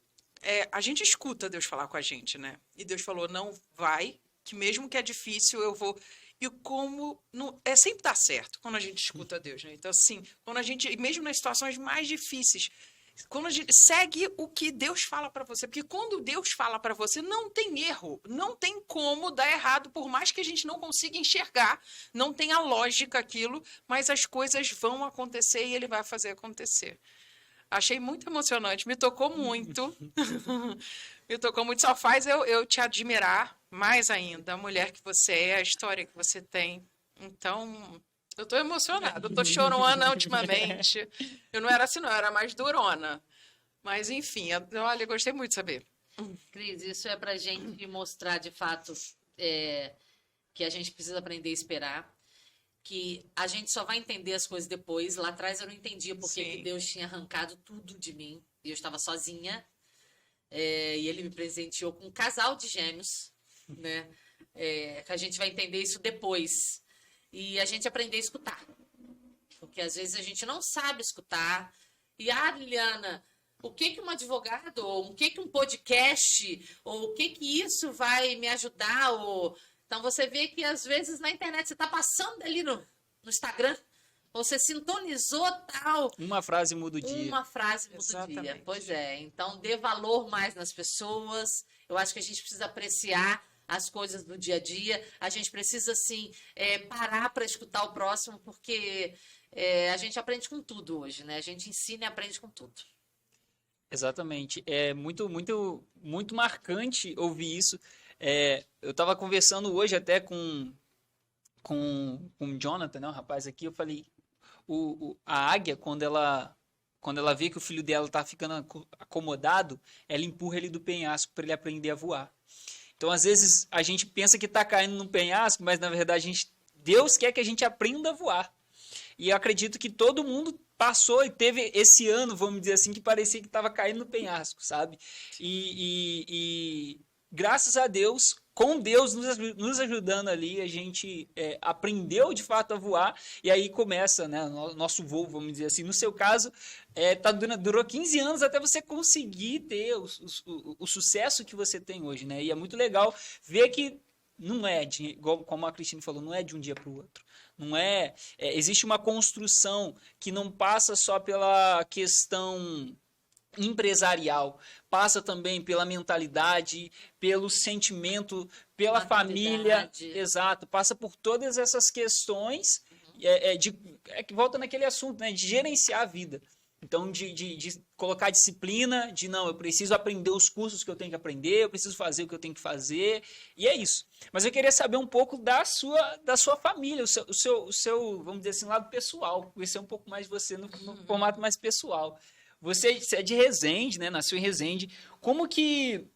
a gente escuta Deus falar com a gente, né? E Deus falou, não vai, que mesmo que é difícil, eu vou... E como... Não, sempre dá certo quando a gente escuta Deus, né? Então, assim, quando a gente... Mesmo nas situações mais difíceis, Quando a gente segue o que Deus fala para você, porque quando Deus fala para você, não tem erro, não tem como dar errado, por mais que a gente não consiga enxergar, não tem a lógica aquilo, mas as coisas vão acontecer e ele vai fazer acontecer. Achei muito emocionante, me tocou muito. Me tocou muito, só faz eu te admirar mais ainda, a mulher que você é, a história que você tem. Então, eu tô emocionada, eu tô chorona ultimamente. Eu não era assim, não, eu era mais durona. Mas, enfim, olha, eu gostei muito de saber. Cris, isso é pra gente mostrar, de fato, que a gente precisa aprender a esperar, que a gente só vai entender as coisas depois. Lá atrás eu não entendia porque que Deus tinha arrancado tudo de mim, e eu estava sozinha, e ele me presenteou com um casal de gêmeos, né? Que a gente vai entender isso depois. E a gente aprender a escutar. Porque às vezes a gente não sabe escutar. E, Liliana, o que um advogado, ou o que um podcast, ou o que isso vai me ajudar? Então você vê que às vezes na internet você está passando ali no Instagram, você sintonizou tal. Uma frase muda o dia. Uma frase muda o dia. Pois é. Então dê valor mais nas pessoas. Eu acho que a gente precisa apreciar as coisas do dia a dia. A gente precisa, sim, parar para escutar o próximo, porque a gente aprende com tudo hoje, né? A gente ensina e aprende com tudo. Exatamente. É muito, muito, muito marcante ouvir isso. Eu estava conversando hoje até com o Jonathan, né, um rapaz aqui, eu falei, a águia, quando ela vê que o filho dela está ficando acomodado, ela empurra ele do penhasco para ele aprender a voar. Então, às vezes, a gente pensa que está caindo no penhasco, mas, na verdade, Deus quer que a gente aprenda a voar. E eu acredito que todo mundo passou e teve esse ano, vamos dizer assim, que parecia que estava caindo no penhasco, sabe? E graças a Deus, com Deus nos ajudando ali, a gente aprendeu de fato a voar, e aí começa, né, o nosso voo, vamos dizer assim. No seu caso, durou 15 anos até você conseguir ter o sucesso que você tem hoje, né? E é muito legal ver que não igual como a Cristina falou, não é de um dia para o outro. Não existe uma construção que não passa só pela questão empresarial, passa também pela mentalidade, pelo sentimento, pela família, exato, passa por todas essas questões que volta naquele assunto, né, de gerenciar a vida. Então, de colocar disciplina, não, eu preciso aprender os cursos que eu tenho que aprender, eu preciso fazer o que eu tenho que fazer, e é isso. Mas eu queria saber um pouco da sua família, o seu, vamos dizer assim, lado pessoal, conhecer um pouco mais de você no formato mais pessoal. Você é de Resende, né? Nasceu em Resende. Como que...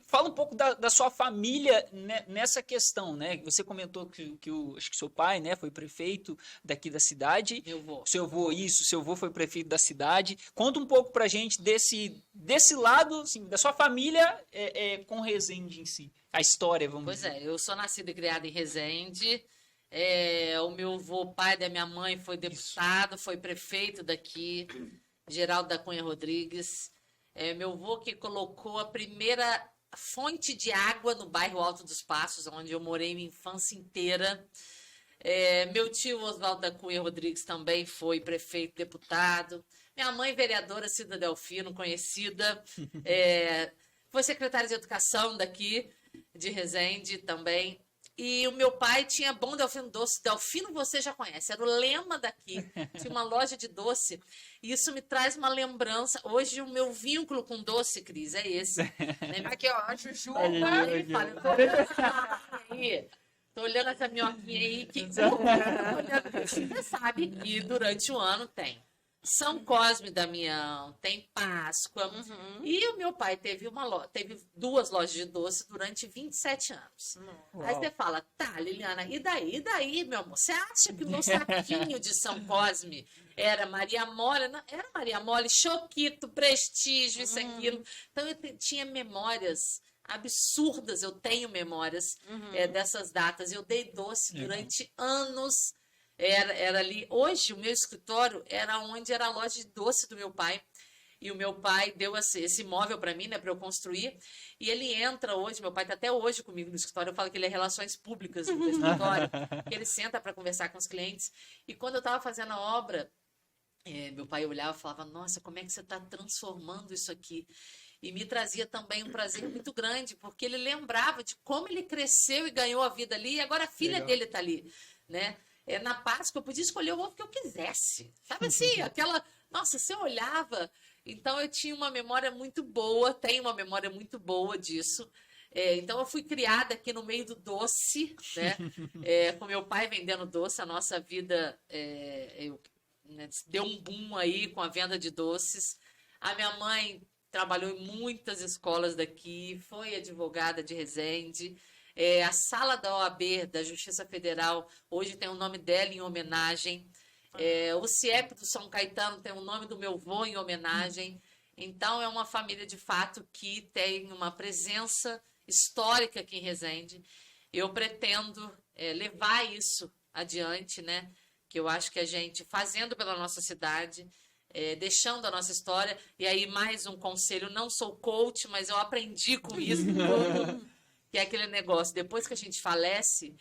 fala um pouco da sua família nessa questão, né? Você comentou que acho que seu pai, né, foi prefeito daqui da cidade. Meu avô. Seu avô foi prefeito da cidade. Conta um pouco pra gente desse lado, assim, da sua família com Resende em si. A história, vamos dizer. Pois eu sou nascida e criada em Resende. O meu avô, pai da minha mãe, foi deputado, foi prefeito daqui, Geraldo da Cunha Rodrigues. Meu avô que colocou a primeira fonte de água no bairro Alto dos Passos, onde eu morei minha infância inteira. Meu tio Oswaldo da Cunha Rodrigues também foi prefeito, deputado. Minha mãe, vereadora Cida Delfino, conhecida. Foi secretária de Educação daqui, de Resende também. E o meu pai tinha Bom Delfino Doce. Delfino você já conhece, era o lema daqui. Tinha uma loja de doce. E isso me traz uma lembrança. Hoje o meu vínculo com doce, Cris, é esse. Aqui, ó, a Juju. Tô olhando essa minhoquinha aí. Você sabe que durante o ano tem São Cosme e Damião, tem Páscoa. Uhum. E o meu pai teve 2 lojas de doce durante 27 anos. Uau. Aí você fala, tá, Liliana, e daí, meu amor? Você acha que o meu saquinho de São Cosme era Maria Mole? Não, era Maria Mole, Choquito, Prestígio, isso, aquilo. Então eu tinha memórias absurdas, eu tenho memórias dessas datas. Eu dei doce durante anos. Era ali. Hoje, o meu escritório era onde era a loja de doce do meu pai. E o meu pai deu esse imóvel para mim, né, para eu construir. E ele entra hoje, meu pai está até hoje comigo no escritório. Eu falo que ele é relações públicas do escritório. Ele senta para conversar com os clientes. E quando eu estava fazendo a obra Meu pai olhava e falava, nossa, como é que você está transformando isso aqui? E me trazia também um prazer muito grande, porque ele lembrava de como ele cresceu e ganhou a vida ali, e agora a filha Legal. dele está ali, né? Na Páscoa eu podia escolher o ovo que eu quisesse, sabe assim, aquela... Nossa, você olhava... Então eu tinha uma memória muito boa, tenho uma memória muito boa disso. Então eu fui criada aqui no meio do doce, né? Com meu pai vendendo doce, a nossa vida né, deu um boom aí com a venda de doces. A minha mãe trabalhou em muitas escolas daqui, foi advogada de Resende. A sala da OAB, da Justiça Federal, hoje tem o nome dela em homenagem. O CIEP do São Caetano tem o nome do meu avô em homenagem. Então, é uma família, de fato, que tem uma presença histórica aqui em Resende. Eu pretendo levar isso adiante, né? Que eu acho que a gente, fazendo pela nossa cidade, deixando a nossa história. E aí, mais um conselho, não sou coach, mas eu aprendi com isso um pouco, que é aquele negócio, depois que a gente falece,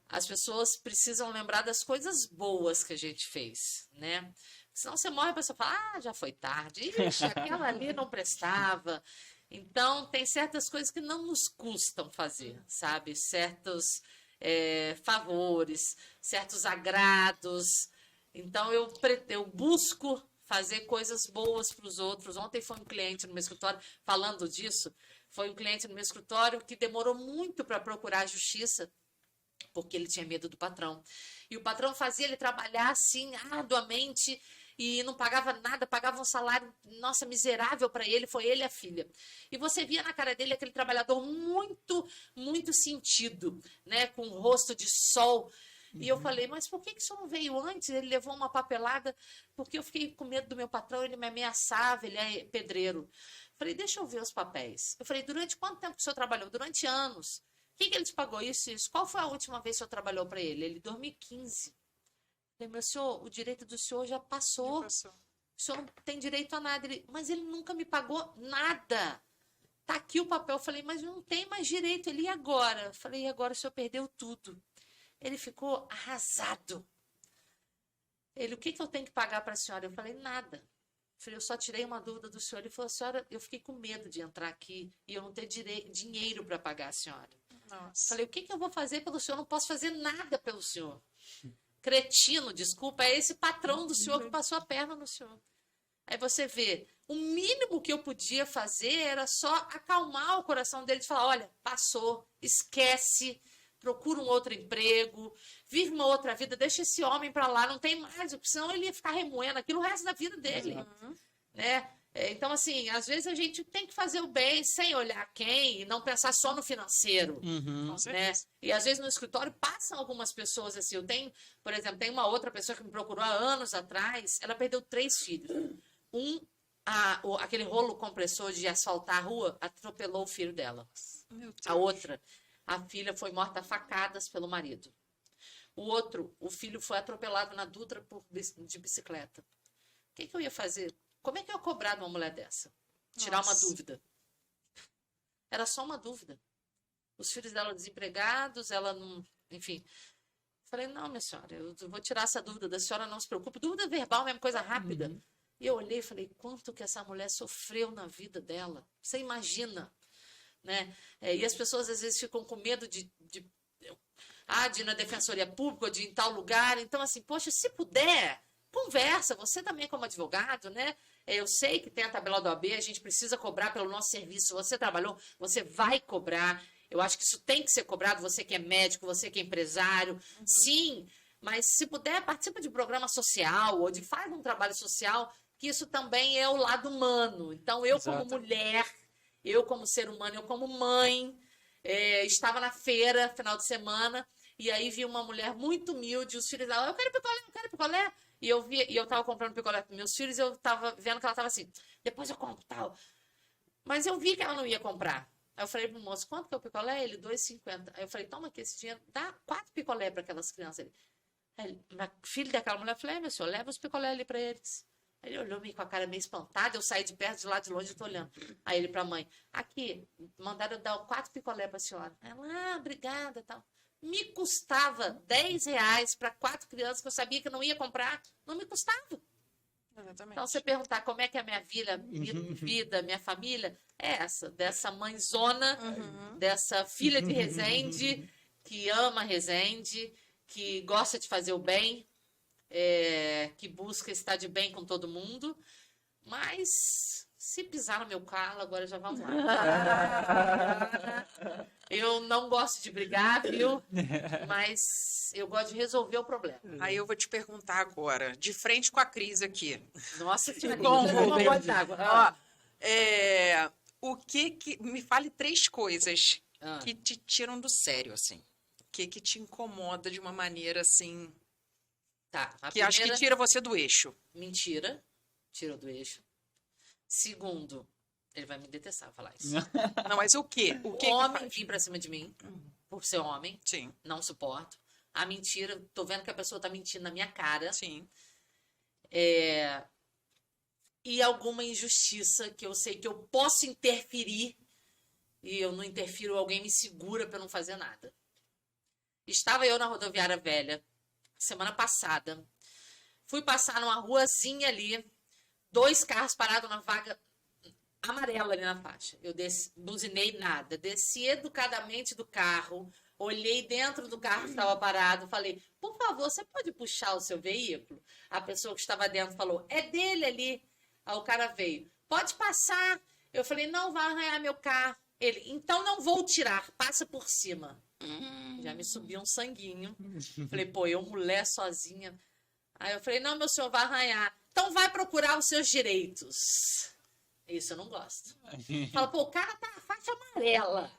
as pessoas precisam lembrar das coisas boas que a gente fez, né? Senão você morre e a pessoa fala, já foi tarde, ixi, aquela ali não prestava. Então, tem certas coisas que não nos custam fazer, sabe? Certos favores, certos agrados. Então, eu busco fazer coisas boas para os outros. Ontem foi um cliente no meu escritório, falando disso, foi um cliente no meu escritório que demorou muito para procurar a justiça, porque ele tinha medo do patrão. E o patrão fazia ele trabalhar assim, arduamente, e não pagava nada, pagava um salário, nossa, miserável para ele, foi ele e a filha. E você via na cara dele aquele trabalhador muito, muito sentido, né, com o rosto de sol. E eu falei, mas por que isso não veio antes? Ele levou uma papelada, porque eu fiquei com medo do meu patrão, ele me ameaçava, ele é pedreiro. Falei, deixa eu ver os papéis. Eu falei, durante quanto tempo que o senhor trabalhou? Durante anos. O que ele te pagou? Isso, isso. Qual foi a última vez que o senhor trabalhou para ele? Ele, 2015. Falei, meu senhor, o direito do senhor já passou. O senhor não tem direito a nada. Ele, mas ele nunca me pagou nada. Tá aqui o papel. Eu falei, mas não tem mais direito. Ele, e agora? Eu falei, e agora o senhor perdeu tudo. Ele ficou arrasado. Ele, o que eu tenho que pagar para a senhora? Eu falei, nada. Eu falei, eu só tirei uma dúvida do senhor. Ele falou, senhora, eu fiquei com medo de entrar aqui e eu não ter dinheiro para pagar a senhora. Nossa. Falei, o que eu vou fazer pelo senhor? Eu não posso fazer nada pelo senhor. Cretino, desculpa, é esse patrão do senhor que passou a perna no senhor. Aí você vê, o mínimo que eu podia fazer era só acalmar o coração dele, de falar, olha, passou, esquece, procura um outro emprego, vive uma outra vida, deixa esse homem para lá, não tem mais, porque senão ele ia ficar remoendo aquilo o resto da vida dele. Né? Então, assim, às vezes a gente tem que fazer o bem sem olhar quem e não pensar só no financeiro. Né? E às vezes no escritório passam algumas pessoas assim. Eu tenho, por exemplo, tem uma outra pessoa que me procurou há anos atrás, ela perdeu 3 filhos. Aquele rolo compressor de asfaltar a rua atropelou o filho dela. A outra, a filha foi morta a facadas pelo marido. O filho foi atropelado na Dutra de bicicleta. O que eu ia fazer? Como é que eu ia cobrar de uma mulher dessa? Tirar uma dúvida. Era só uma dúvida. Os filhos dela desempregados, ela não... Enfim. Falei, não, minha senhora, eu vou tirar essa dúvida da senhora, não se preocupe. Dúvida verbal, mesmo coisa rápida. E eu olhei e falei, quanto que essa mulher sofreu na vida dela? Você imagina, né? E as pessoas às vezes ficam com medo de ir na defensoria pública, ou de ir em tal lugar. Então, assim, poxa, se puder, conversa. Você também como advogado, né? Eu sei que tem a tabela do OAB, a gente precisa cobrar pelo nosso serviço. Você trabalhou, você vai cobrar. Eu acho que isso tem que ser cobrado, você que é médico, você que é empresário. Sim, mas se puder, participa de programa social ou faz um trabalho social, que isso também é o lado humano. Então, eu como mulher, eu como ser humano, eu como mãe, estava na feira, final de semana, e aí vi uma mulher muito humilde, os filhos dela, eu quero picolé. E eu estava comprando picolé para meus filhos, eu estava vendo que ela estava assim, depois eu compro, tal. Mas eu vi que ela não ia comprar. Aí eu falei pro moço, quanto que é o picolé? Ele, R$2,50. Aí eu falei, toma aqui esse dinheiro, dá 4 picolé para aquelas crianças. Filho daquela mulher, eu falei, meu senhor, leva os picolé ali para eles. Aí ele olhou com a cara meio espantada, eu saí de perto, de lá de longe, eu tô olhando. Aí ele para a mãe, aqui, mandaram dar 4 picolé para a senhora. Ela, obrigada, tal. Me custava R$10 para 4 crianças que eu sabia que eu não ia comprar. Não me custava. Exatamente. Então, você perguntar como é que é a minha vida, minha família, é essa, dessa mãezona, dessa filha de Resende, que ama Resende, que gosta de fazer o bem, que busca estar de bem com todo mundo, mas se pisar no meu calo, agora já vamos lá. Eu não gosto de brigar, viu? Mas eu gosto de resolver o problema. Aí eu vou te perguntar agora, de frente com a Cris aqui. Nossa senhora, Bom, uma Rubens. gota d'água. Ó, o que me fale 3 coisas Ah. que te tiram do sério, assim. O que te incomoda de uma maneira, assim, Tá, a que acho que primeira, tira você do eixo. mentira, tirou do eixo. Segundo, ele vai me detestar falar isso. Não, mas o quê? O que Homem faz? vir pra cima de mim, por ser homem, Sim, não suporto. A mentira, tô vendo que a pessoa tá mentindo na minha cara. sim. E alguma injustiça que eu sei que eu posso interferir e eu não interfiro, alguém me segura pra eu não fazer nada. Estava eu na rodoviária velha, semana passada. Fui passar numa ruazinha ali, 2 carros parados na vaga amarela ali na faixa. Eu buzinei nada. Desci educadamente do carro, olhei dentro do carro que estava parado, falei, por favor, você pode puxar o seu veículo? A pessoa que estava dentro falou, é dele ali. Aí o cara veio, pode passar. Eu falei, não vai arranhar meu carro. Ele, então não vou tirar, passa por cima. Já me subiu um sanguinho. Falei, pô, eu mulher sozinha. Aí eu falei, não, meu senhor, vai arranhar. Então vai procurar os seus direitos. Isso eu não gosto. Fala, pô, o cara tá na faixa amarela.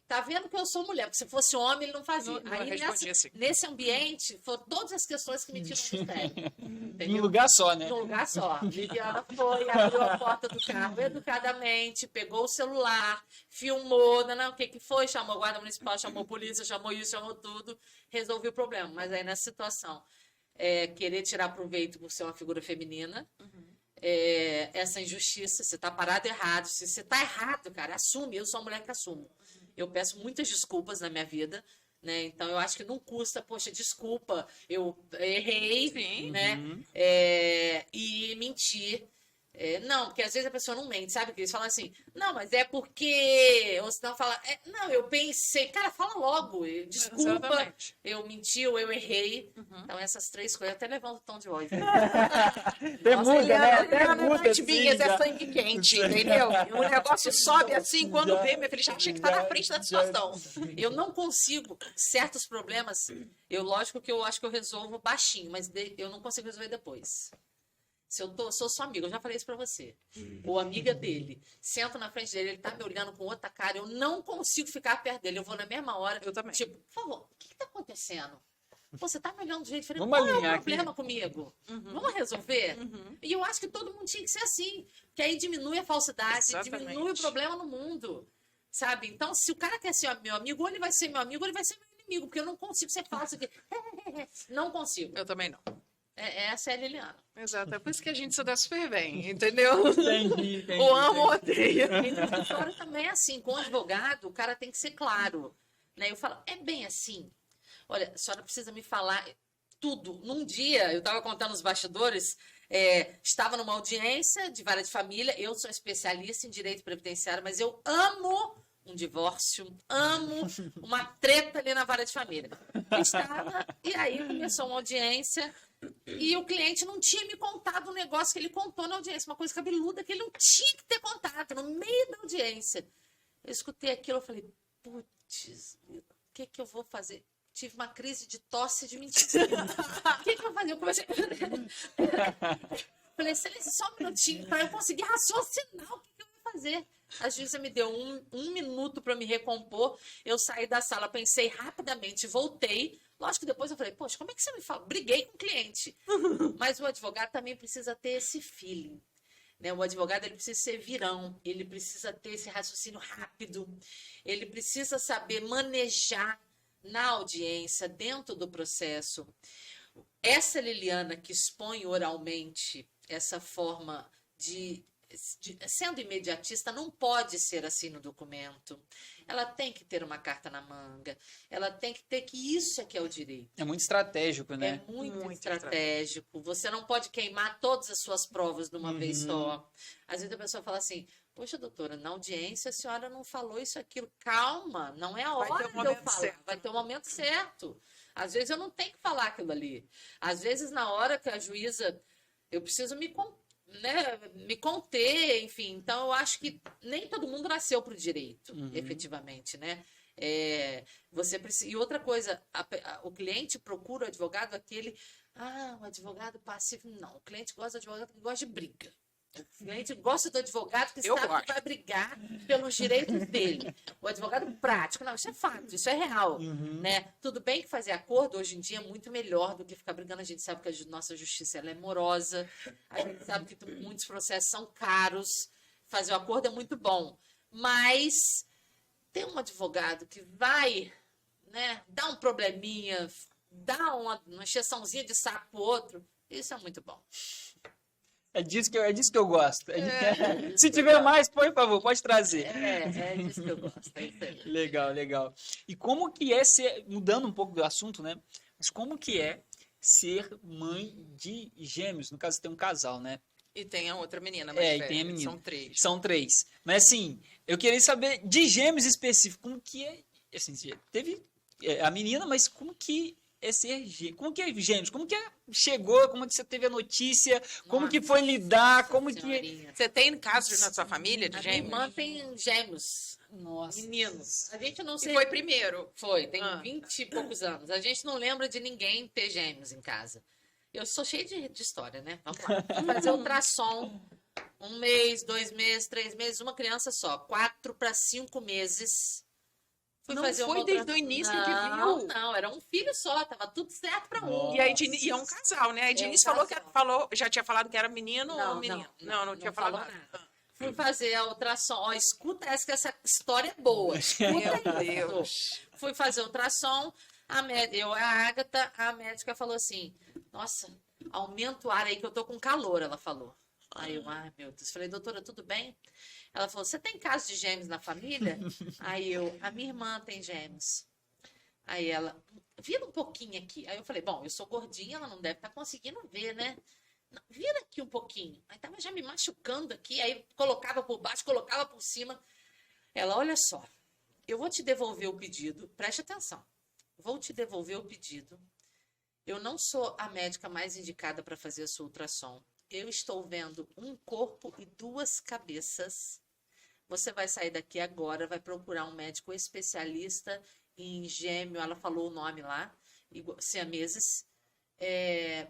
Tá vendo que eu sou mulher, porque se fosse homem ele não fazia. Não Aí respondia assim. nesse ambiente, foram todas as questões que me tiram do sério. Num Entendeu? lugar só, né? Num lugar só. Viviana foi, abriu a porta do carro educadamente, pegou o celular, filmou, o que foi, chamou a guarda municipal, chamou a polícia, chamou isso, chamou tudo, resolveu o problema. Mas aí nessa situação, querer tirar proveito por ser uma figura feminina, essa injustiça, você tá parado errado, se você tá errado, cara, assume, eu sou uma mulher que assumo. Eu peço muitas desculpas na minha vida, né? Então eu acho que não custa, poxa, desculpa, eu errei, Sim. né? E mentir. Não, porque às vezes a pessoa não mente, sabe? Que eles falam assim, não, mas é porque. Ou senão fala, não, eu pensei, cara, fala logo, desculpa, Exatamente. eu menti ou eu errei. Então essas 3 coisas, até levanto o tom de voz. Né? Tem Nossa, muda, né? Até Eliana, muda, nas assim, minhas já. é sangue quente, entendeu? O negócio sobe assim, quando vê, minha filha já acha que tá na frente da situação. Eu não consigo, certos problemas, lógico que eu acho que eu resolvo baixinho, mas eu não consigo resolver depois. Se eu sou sua amiga, eu já falei isso pra você. Ou amiga dele. Sento na frente dele, ele tá me olhando com outra cara, eu não consigo ficar perto dele. Eu vou na mesma hora. Eu também. Tipo, por favor, o que tá acontecendo? Pô, você tá me olhando do jeito diferente. Vamos Qual é o alinhar problema comigo? Vamos resolver? E eu acho que todo mundo tinha que ser assim. Porque aí diminui a falsidade, Exatamente. diminui o problema no mundo. Sabe? Então, se o cara quer ser meu amigo, ou ele vai ser meu amigo, ou ele vai ser meu inimigo. Porque eu não consigo ser falso aqui. Não consigo. Eu também não. Essa é a Liliana. Exato, é por isso que a gente se dá super bem, entendeu? Entendi. Ou amo ou odeio. E no escritório também é assim, com o advogado, o cara tem que ser claro. Né? Eu falo, é bem assim. Olha, a senhora precisa me falar tudo. Num dia, eu estava contando os bastidores, estava numa audiência de vara de família, eu sou especialista em direito previdenciário, mas eu amo um divórcio, amo uma treta ali na vara de família. E aí começou uma audiência e o cliente não tinha me contado um negócio que ele contou na audiência, uma coisa cabeluda que ele não tinha que ter contado no meio da audiência. Eu escutei aquilo, eu falei, putz, o que eu vou fazer? Tive uma crise de tosse de mentira. O que eu vou fazer? Eu comecei... Falei, silêncio, só um minutinho, para eu conseguir raciocinar o que eu vou fazer. A juíza me deu um minuto para me recompor. Eu saí da sala, pensei rapidamente, voltei. Lógico que depois eu falei, poxa, como é que você me fala? Briguei com o cliente. Mas o advogado também precisa ter esse feeling. Né? O advogado ele precisa ser virão, ele precisa ter esse raciocínio rápido, ele precisa saber manejar na audiência, dentro do processo. Essa Liliana que expõe oralmente essa forma de sendo imediatista, não pode ser assim no documento. Ela tem que ter uma carta na manga. Ela tem que ter que isso é que é o direito. É muito estratégico, né? É muito estratégico. Você não pode queimar todas as suas provas de uma vez só. Às vezes a pessoa fala assim, poxa, doutora, na audiência a senhora não falou isso, aquilo. Calma, não é a hora de eu falar. Vai ter o momento certo. Às vezes eu não tenho que falar aquilo ali. Às vezes, na hora que a juíza... Eu preciso me conter, enfim. Então, eu acho que nem todo mundo nasceu para o direito, efetivamente, né? Você precisa... E outra coisa, o cliente procura o advogado aquele... o advogado passivo. Não, o cliente gosta de advogado que gosta de briga. O cliente gosta do advogado que sabe que vai brigar pelos direitos dele. O advogado prático, não, isso é fato, isso é real. Né? Tudo bem que fazer acordo hoje em dia é muito melhor do que ficar brigando. A gente sabe que a nossa justiça ela é morosa, a gente sabe que muitos processos são caros. Fazer o acordo é muito bom. Mas ter um advogado que vai, né, dar um probleminha, dar uma encheçãozinha de saco pro outro, isso é muito bom. É disso que eu gosto. Se tiver mais, por favor, pode trazer. É disso que eu gosto. É isso aí. Legal. E como que é ser, mudando um pouco do assunto, né? Mas como que é ser mãe de gêmeos? No caso, você tem um casal, né? E tem a outra menina mais velha. E tem a menina. São 3. Mas assim, eu queria saber de gêmeos específico, como que é, assim, teve a menina, mas como que é ser gêmeos? Como que é gêmeos? Como que chegou? Como que você teve a notícia? Como que foi lidar? Como que... Você tem casos na sua família de gêmeos? Minha irmã tem gêmeos. Nossa. Meninos. A gente não E sei. foi primeiro. Foi, tem 20 e poucos anos. A gente não lembra de ninguém ter gêmeos em casa. Eu sou cheia de história, né? Vamos lá. Fazer ultrassom. 1 mês, 2 meses, 3 meses, uma criança só. 4 para 5 meses. Não foi desde o início que viu? Não, era um filho só, tava tudo certo para um. E é um casal, né? A Denise já tinha falado que era menino ou menina? Não tinha falado nada. Fui fazer a ultrassom. Ó, escuta essa, que essa história é boa. Meu Deus. Fui fazer ultrassom, a Ágata, a médica falou assim, nossa, aumenta o ar aí que eu tô com calor, ela falou. Aí eu, meu Deus. Falei, doutora, tudo bem? Ela falou, você tem caso de gêmeos na família? Aí a minha irmã tem gêmeos. Aí ela, vira um pouquinho aqui. Aí eu falei, bom, eu sou gordinha, ela não deve estar conseguindo ver, né? Não, vira aqui um pouquinho. Aí tava já me machucando aqui, aí colocava por baixo, colocava por cima. Ela, olha só, eu vou te devolver o pedido, preste atenção. Vou te devolver o pedido. Eu não sou a médica mais indicada para fazer a sua ultrassom. Eu estou vendo um corpo e 2 cabeças. Você vai sair daqui agora, vai procurar um médico especialista em gêmeo. Ela falou o nome lá, siameses.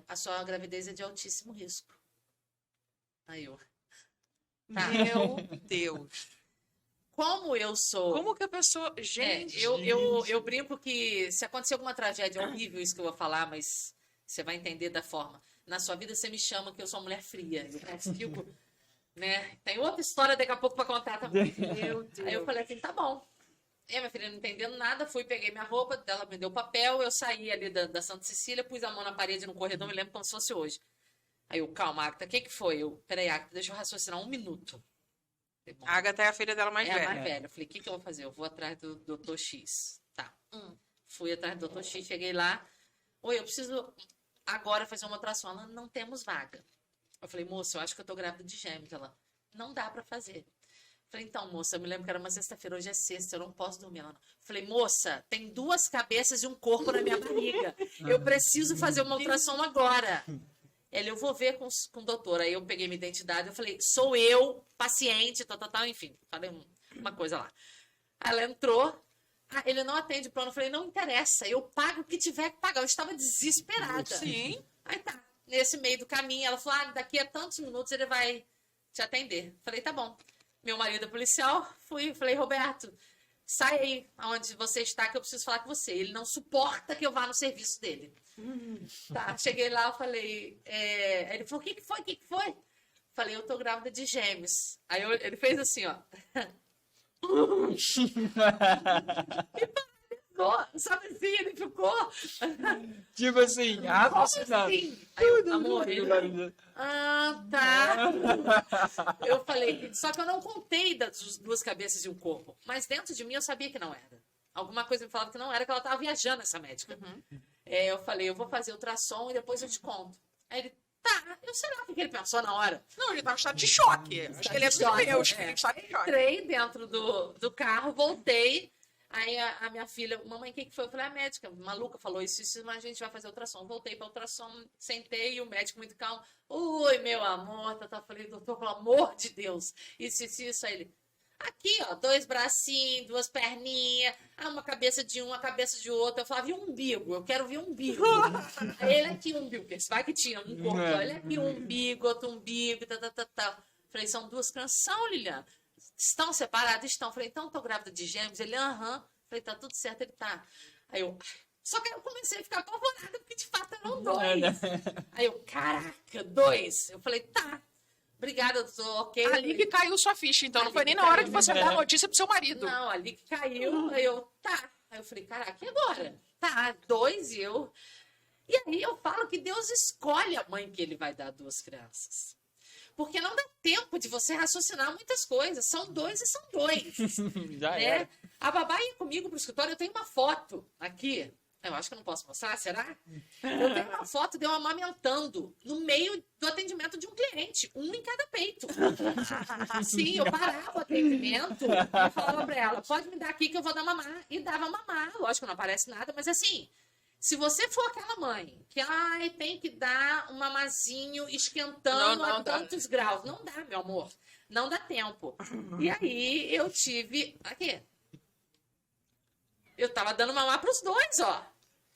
A sua gravidez é de altíssimo risco. Aí eu... Tá. Meu Deus. Como eu sou... Como que a pessoa... Gente... Eu brinco que se acontecer alguma tragédia, é horrível isso que eu vou falar, mas você vai entender da forma. Na sua vida, você me chama que eu sou uma mulher fria. Eu consigo, né? Tem outra história daqui a pouco para contar também. Meu Deus. Aí eu falei assim, tá bom. Minha filha não entendendo nada, fui, peguei minha roupa, ela me deu papel, eu saí ali da Santa Cecília, pus a mão na parede no corredor, me lembro como se fosse hoje. Aí eu, calma, Agatha, o que foi? Peraí, Agatha, deixa eu raciocinar 1 minuto. A Agatha é a filha dela mais velha. É a mais velha. Eu falei, o que eu vou fazer? Eu vou atrás do Dr. X. Tá. Fui atrás do Dr. X, cheguei lá. Oi, eu preciso agora fazer uma ultrassom. Ela, não temos vaga. Eu falei, moça, eu acho que eu tô grávida de gêmeos. Ela, não dá pra fazer. Eu falei, então, moça, eu me lembro que era uma sexta-feira, hoje é sexta, eu não posso dormir. Ela, eu falei, moça, tem 2 cabeças e um corpo na minha barriga. Eu preciso fazer uma ultrassom agora. Ele, eu vou ver com o doutor. Aí eu peguei minha identidade, eu falei, sou eu, paciente, tal, enfim. Falei uma coisa lá. Aí ela entrou, ele não atende plano. Eu falei, não interessa, eu pago o que tiver que pagar. Eu estava desesperada. Sim. Aí tá, nesse meio do caminho, ela falou, daqui a tantos minutos ele vai te atender. Falei, tá bom. Meu marido é policial, falei, Roberto, sai aí onde você está que eu preciso falar com você. Ele não suporta que eu vá no serviço dele. Tá, cheguei lá, falei, ele falou, o que foi? Falei, eu tô grávida de gêmeos. Aí ele fez assim, ó. E paralisou. ficou, sabe assim, ele ficou. Tipo assim, raciocinado. Assim? Aí eu, amor, ele... Ah, tá. Eu falei, só que eu não contei das duas cabeças e um corpo. Mas dentro de mim eu sabia que não era. Alguma coisa me falava que não era, que ela estava viajando, essa médica. Eu falei, eu vou fazer ultrassom e depois eu te conto. Aí ele, tá. Eu sei lá o que ele pensou na hora. Não, ele estava em estado de choque. Acho que ele é dos meus, que ele está em choque. Entrei dentro do carro, voltei. Aí a minha filha, mamãe, o que foi? Eu falei, a médica maluca falou isso, mas a gente vai fazer ultrassom. Voltei para ultrassom, sentei e o médico muito calmo. Oi, meu amor. Eu falei, doutor, pelo amor de Deus. Isso. Aí ele, aqui, ó, 2 bracinhos, 2 perninhas, uma cabeça de um, uma cabeça de outro. Eu falava, e um umbigo? Eu quero ver um umbigo. Aí ele aqui, um umbigo, porque vai que tinha um corpo. Ele aqui, um umbigo, outro umbigo, tá. Falei, são 2 crianças. São, Liliana. Estão separadas? Estão. Falei, então tô grávida de gêmeos? Ele, aham. Falei, tá tudo certo, ele tá. Aí eu... Só que eu comecei a ficar apavorada, porque de fato eram 2. Aí eu, caraca, 2. Eu falei, tá. Obrigada, doutor, ok. Ali que caiu sua ficha, então. Não foi nem na hora de você dar a notícia pro seu marido. Não, ali que caiu. Aí eu, tá. Aí eu falei, caraca, e agora? Tá, 2 e eu... E aí eu falo que Deus escolhe a mãe que ele vai dar 2 crianças. Porque não dá tempo de você raciocinar muitas coisas. São 2 e são 2. Já né? era. A babá ia comigo pro escritório. Eu tenho uma foto aqui. Eu acho que eu não posso mostrar, será? Eu tenho uma foto de eu amamentando no meio do atendimento de um cliente. Um em cada peito. Sim, eu parava o atendimento e falava pra ela, pode me dar aqui que eu vou dar mamar. E dava mamar. Lógico que não aparece nada, mas assim... Se você for aquela mãe que tem que dar um mamazinho esquentando a tantos graus, não dá, meu amor. Não dá tempo. E aí eu tive... Aqui. Eu tava dando mamar pros 2, ó.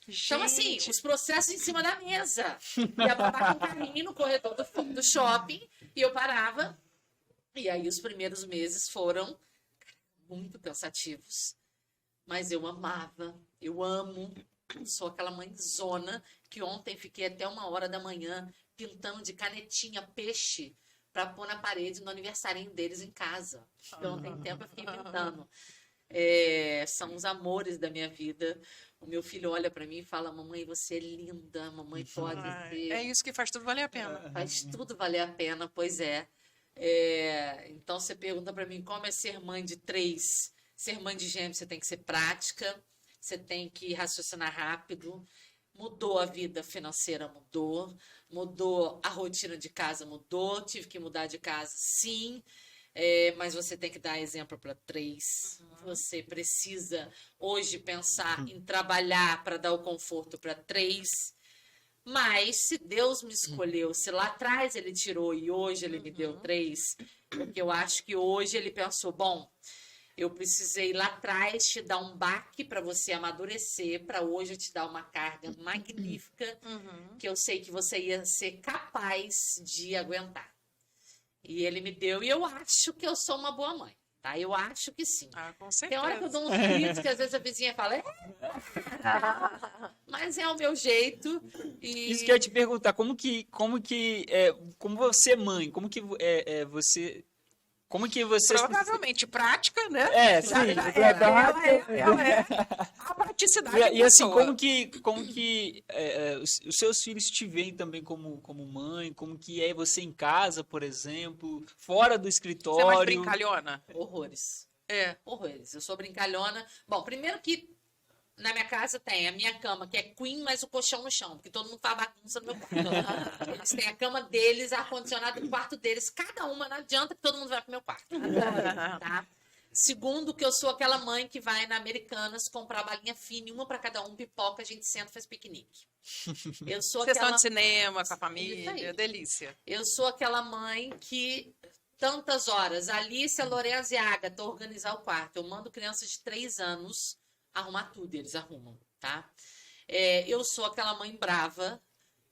Então, assim, os processos em cima da mesa. E a babá com carrinho no corredor do shopping. E eu parava. E aí os primeiros meses foram muito cansativos. Mas eu amava. Eu amo. Sou aquela mãezona que ontem fiquei até 1h da manhã pintando de canetinha peixe para pôr na parede no aniversário deles em casa. Então, ontem tempo eu fiquei pintando. São os amores da minha vida. O meu filho olha para mim e fala, mamãe, você é linda, mamãe pode ser... É isso que faz tudo valer a pena. Faz tudo valer a pena, pois é. Então, você pergunta para mim como é ser mãe de 3. Ser mãe de gêmeos, você tem que ser prática. Você tem que raciocinar rápido. Mudou a vida financeira, mudou a rotina de casa, tive que mudar de casa, sim, mas você tem que dar exemplo para 3. Você precisa hoje pensar em trabalhar para dar o conforto para 3. Mas se Deus me escolheu, se lá atrás ele tirou e hoje ele me deu 3, porque eu acho que hoje ele pensou, bom, eu precisei lá atrás te dar um baque para você amadurecer, para hoje eu te dar uma carga magnífica, que eu sei que você ia ser capaz de aguentar. E ele me deu, e eu acho que eu sou uma boa mãe, tá? Eu acho que sim. Com certeza. Tem hora que eu dou uns gritos que às vezes a vizinha fala, mas é o meu jeito. E... Isso que eu ia te perguntar, como você é mãe, como que você... Como que você... Provavelmente prática, né? Sim. Ela é a praticidade. E assim, como que os seus filhos te veem também como mãe? Como que é você em casa, por exemplo? Fora do escritório? Você é mais brincalhona? Horrores. Horrores. Eu sou brincalhona. Bom, primeiro que na minha casa tem a minha cama, que é queen, mas o colchão no chão, porque todo mundo faz bagunça no meu quarto. Eles têm a cama deles, ar-condicionado no quarto deles, cada uma, não adianta que todo mundo vai pro meu quarto. Tá? Segundo, que eu sou aquela mãe que vai na Americanas comprar balinha fina, uma para cada um, pipoca, a gente senta e faz piquenique. Eu sou Sessão de cinema com a família, delícia. Eu sou aquela mãe que... Tantas horas, Alice, Lorenza e Agatha, organizar o quarto. Eu mando crianças de 3 anos arrumar tudo, eles arrumam, tá? Eu sou aquela mãe brava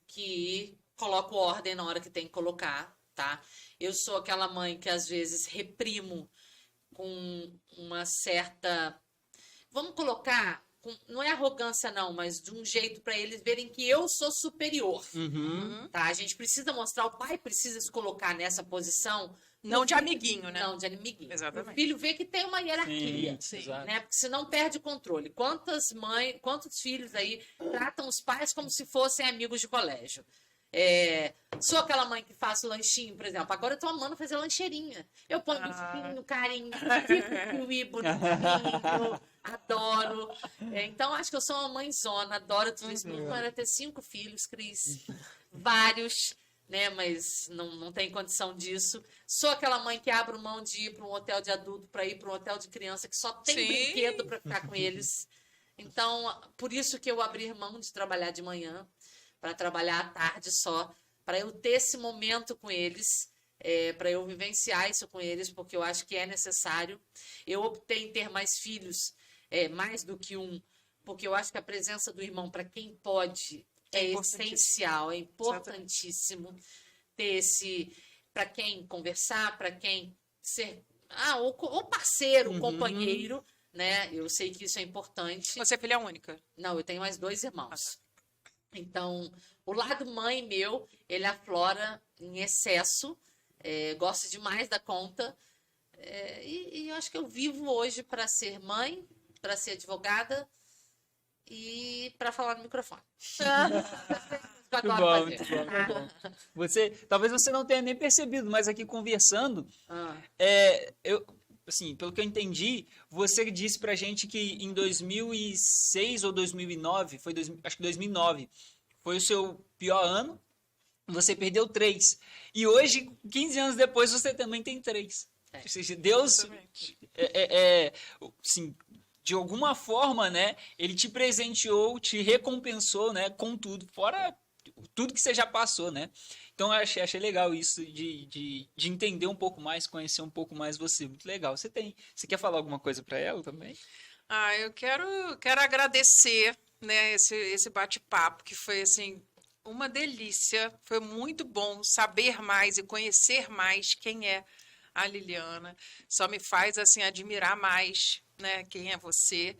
que coloco ordem na hora que tem que colocar, tá? Eu sou aquela mãe que às vezes reprimo com uma certa... Vamos colocar... Não é arrogância não, mas de um jeito para eles verem que eu sou superior, tá? A gente precisa mostrar, o pai precisa se colocar nessa posição Não de amiguinho, né? Não, de amiguinho. Exatamente. O filho vê que tem uma hierarquia. Sim, exato. Né? Porque senão perde o controle. Quantos filhos aí tratam os pais como se fossem amigos de colégio? Sou aquela mãe que faço lanchinho, por exemplo. Agora eu tô amando fazer lancheirinha. Eu ponho bifinho, carinho, kiwi, bonitinho, adoro. Então, acho que eu sou uma mãezona, adoro tudo isso. Meu sonho era ter 5 filhos, Cris. Vários, né? Mas não tem condição disso. Sou aquela mãe que abre mão de ir para um hotel de adulto para ir para um hotel de criança que só tem brinquedo para ficar com eles. Então, por isso que eu abri mão de trabalhar de manhã, para trabalhar à tarde só, para eu ter esse momento com eles, para eu vivenciar isso com eles, porque eu acho que é necessário. Eu optei em ter mais filhos, mais do que um, porque eu acho que a presença do irmão, para quem pode, é essencial, é importantíssimo ter esse, para quem conversar, para quem ser, o parceiro, o companheiro, né? Eu sei que isso é importante. Você é filha única? Não, eu tenho mais 2 irmãos. Então, o lado mãe meu, ele aflora em excesso, gosto demais da conta, e eu acho que eu vivo hoje para ser mãe, para ser advogada e para falar no microfone. Muito bom, muito bom. Talvez você não tenha nem percebido, mas aqui conversando, assim, pelo que eu entendi, você disse pra gente que em 2006 ou 2009, acho que 2009, foi o seu pior ano, você perdeu 3. E hoje, 15 anos depois, você também tem 3. Ou seja, Deus, assim, de alguma forma, né, ele te presenteou, te recompensou, né, com tudo, fora tudo que você já passou, né? Então, eu achei legal isso de entender um pouco mais, conhecer um pouco mais você. Muito legal. Você quer falar alguma coisa para ela também? Eu quero agradecer, né, esse bate-papo, que foi, assim, uma delícia. Foi muito bom saber mais e conhecer mais quem é a Liliana. Só me faz, assim, admirar mais, né, quem é você,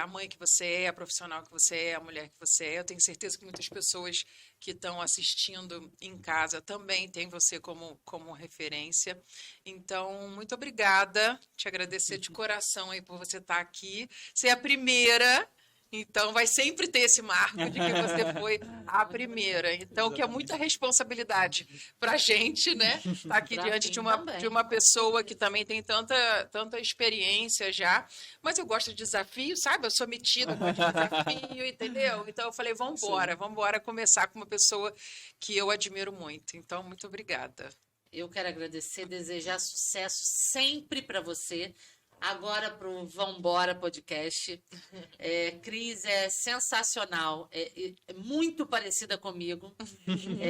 a mãe que você é, a profissional que você é, a mulher que você é. Eu tenho certeza que muitas pessoas que estão assistindo em casa também têm você como referência. Então, muito obrigada, te agradecer de coração aí por você estar aqui. Você é a primeira, então vai sempre ter esse marco de que você foi a primeira. Então, que é muita responsabilidade para a gente, né? Estar aqui diante de uma pessoa que também tem tanta experiência já. Mas eu gosto de desafio, sabe? Eu sou metida, gosto de desafio, entendeu? Então, eu falei, vamos embora começar com uma pessoa que eu admiro muito. Então, muito obrigada. Eu quero agradecer, desejar sucesso sempre para você. Agora para o Vambora Podcast. Cris é sensacional, é muito parecida comigo.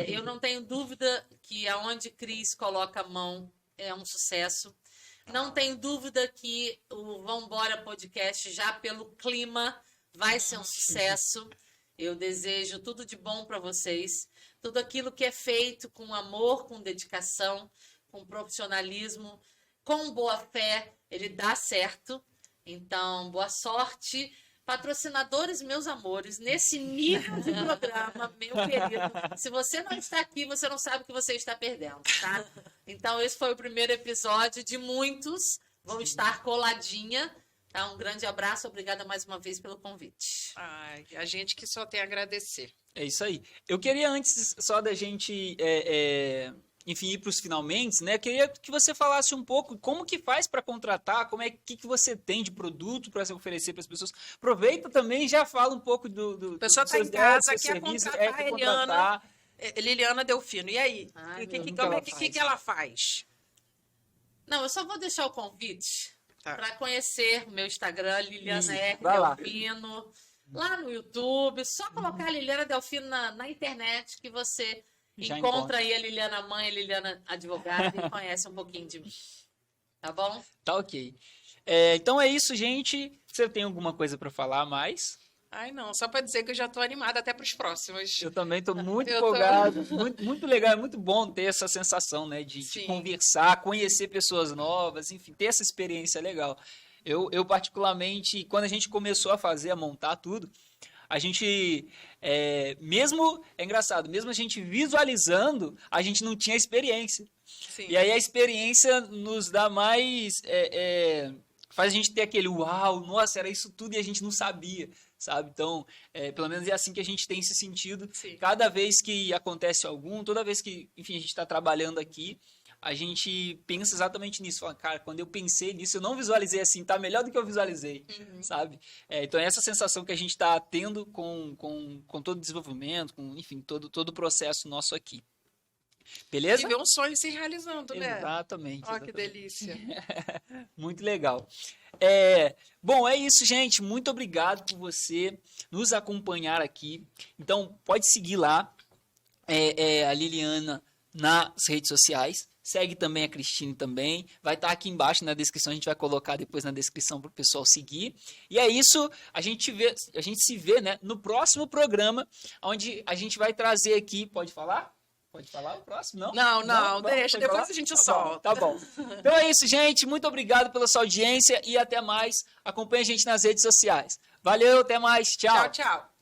Eu não tenho dúvida que aonde Cris coloca a mão é um sucesso. Não tenho dúvida que o Vambora Podcast, já pelo clima, vai ser um sucesso. Eu desejo tudo de bom para vocês. Tudo aquilo que é feito com amor, com dedicação, com profissionalismo, com boa fé, ele dá certo. Então, boa sorte. Patrocinadores, meus amores, nesse nível de programa, meu querido, se você não está aqui, você não sabe o que você está perdendo, tá? Então, esse foi o primeiro episódio de muitos. Vão estar coladinha. Tá? Um grande abraço, obrigada mais uma vez pelo convite. A gente que só tem a agradecer. É isso aí. Eu queria, antes só da gente... enfim, ir para os finalmente, né? Queria que você falasse um pouco como que faz para contratar, que você tem de produto para oferecer para as pessoas. Aproveita também e já fala um pouco do pessoa está em casa, quer contratar a Liliana Delfino. E aí? O que ela faz? Não, eu só vou deixar o convite para conhecer o meu Instagram, Liliana R. Delfino, lá no YouTube. Só colocar a Liliana Delfino na internet que você... encontra aí a Liliana mãe, a Liliana advogada e conhece um pouquinho de mim. Tá bom? Tá ok. Então é isso, gente. Você tem alguma coisa para falar mais? Ai, não. Só para dizer que eu já estou animada até para os próximos. Eu também estou muito empolgado. Muito legal. É muito bom ter essa sensação, né? De conversar, conhecer pessoas novas, enfim, ter essa experiência legal. Eu particularmente, quando a gente começou a montar tudo, a gente, mesmo, é engraçado, mesmo a gente visualizando, a gente não tinha experiência. Sim. E aí a experiência nos dá mais, faz a gente ter aquele uau, nossa, era isso tudo e a gente não sabia, sabe? Então, pelo menos é assim que a gente tem se sentido. Sim. Cada vez que acontece toda vez que, enfim, a gente está trabalhando aqui, a gente pensa exatamente nisso. Fala, cara, quando eu pensei nisso, eu não visualizei assim, tá melhor do que eu visualizei, sabe? Então, é essa sensação que a gente está tendo com todo o desenvolvimento, com, enfim, todo o processo nosso aqui. Beleza? E ver um sonho se realizando, né? Exatamente. Ó, que exatamente. delícia. Muito legal. Bom, é isso, gente. Muito obrigado por você nos acompanhar aqui. Então, pode seguir lá a Liliana nas redes sociais. Segue também a Cristine também. Vai estar aqui embaixo na descrição. A gente vai colocar depois na descrição para o pessoal seguir. E é isso. A gente se vê, né, no próximo programa, onde a gente vai trazer aqui. Pode falar? Pode falar o próximo, não? Não, deixa, pode depois falar? a gente Tá solta. bom. Então é isso, gente. Muito obrigado pela sua audiência e até mais. Acompanhe a gente nas redes sociais. Valeu, até mais. Tchau. Tchau, tchau.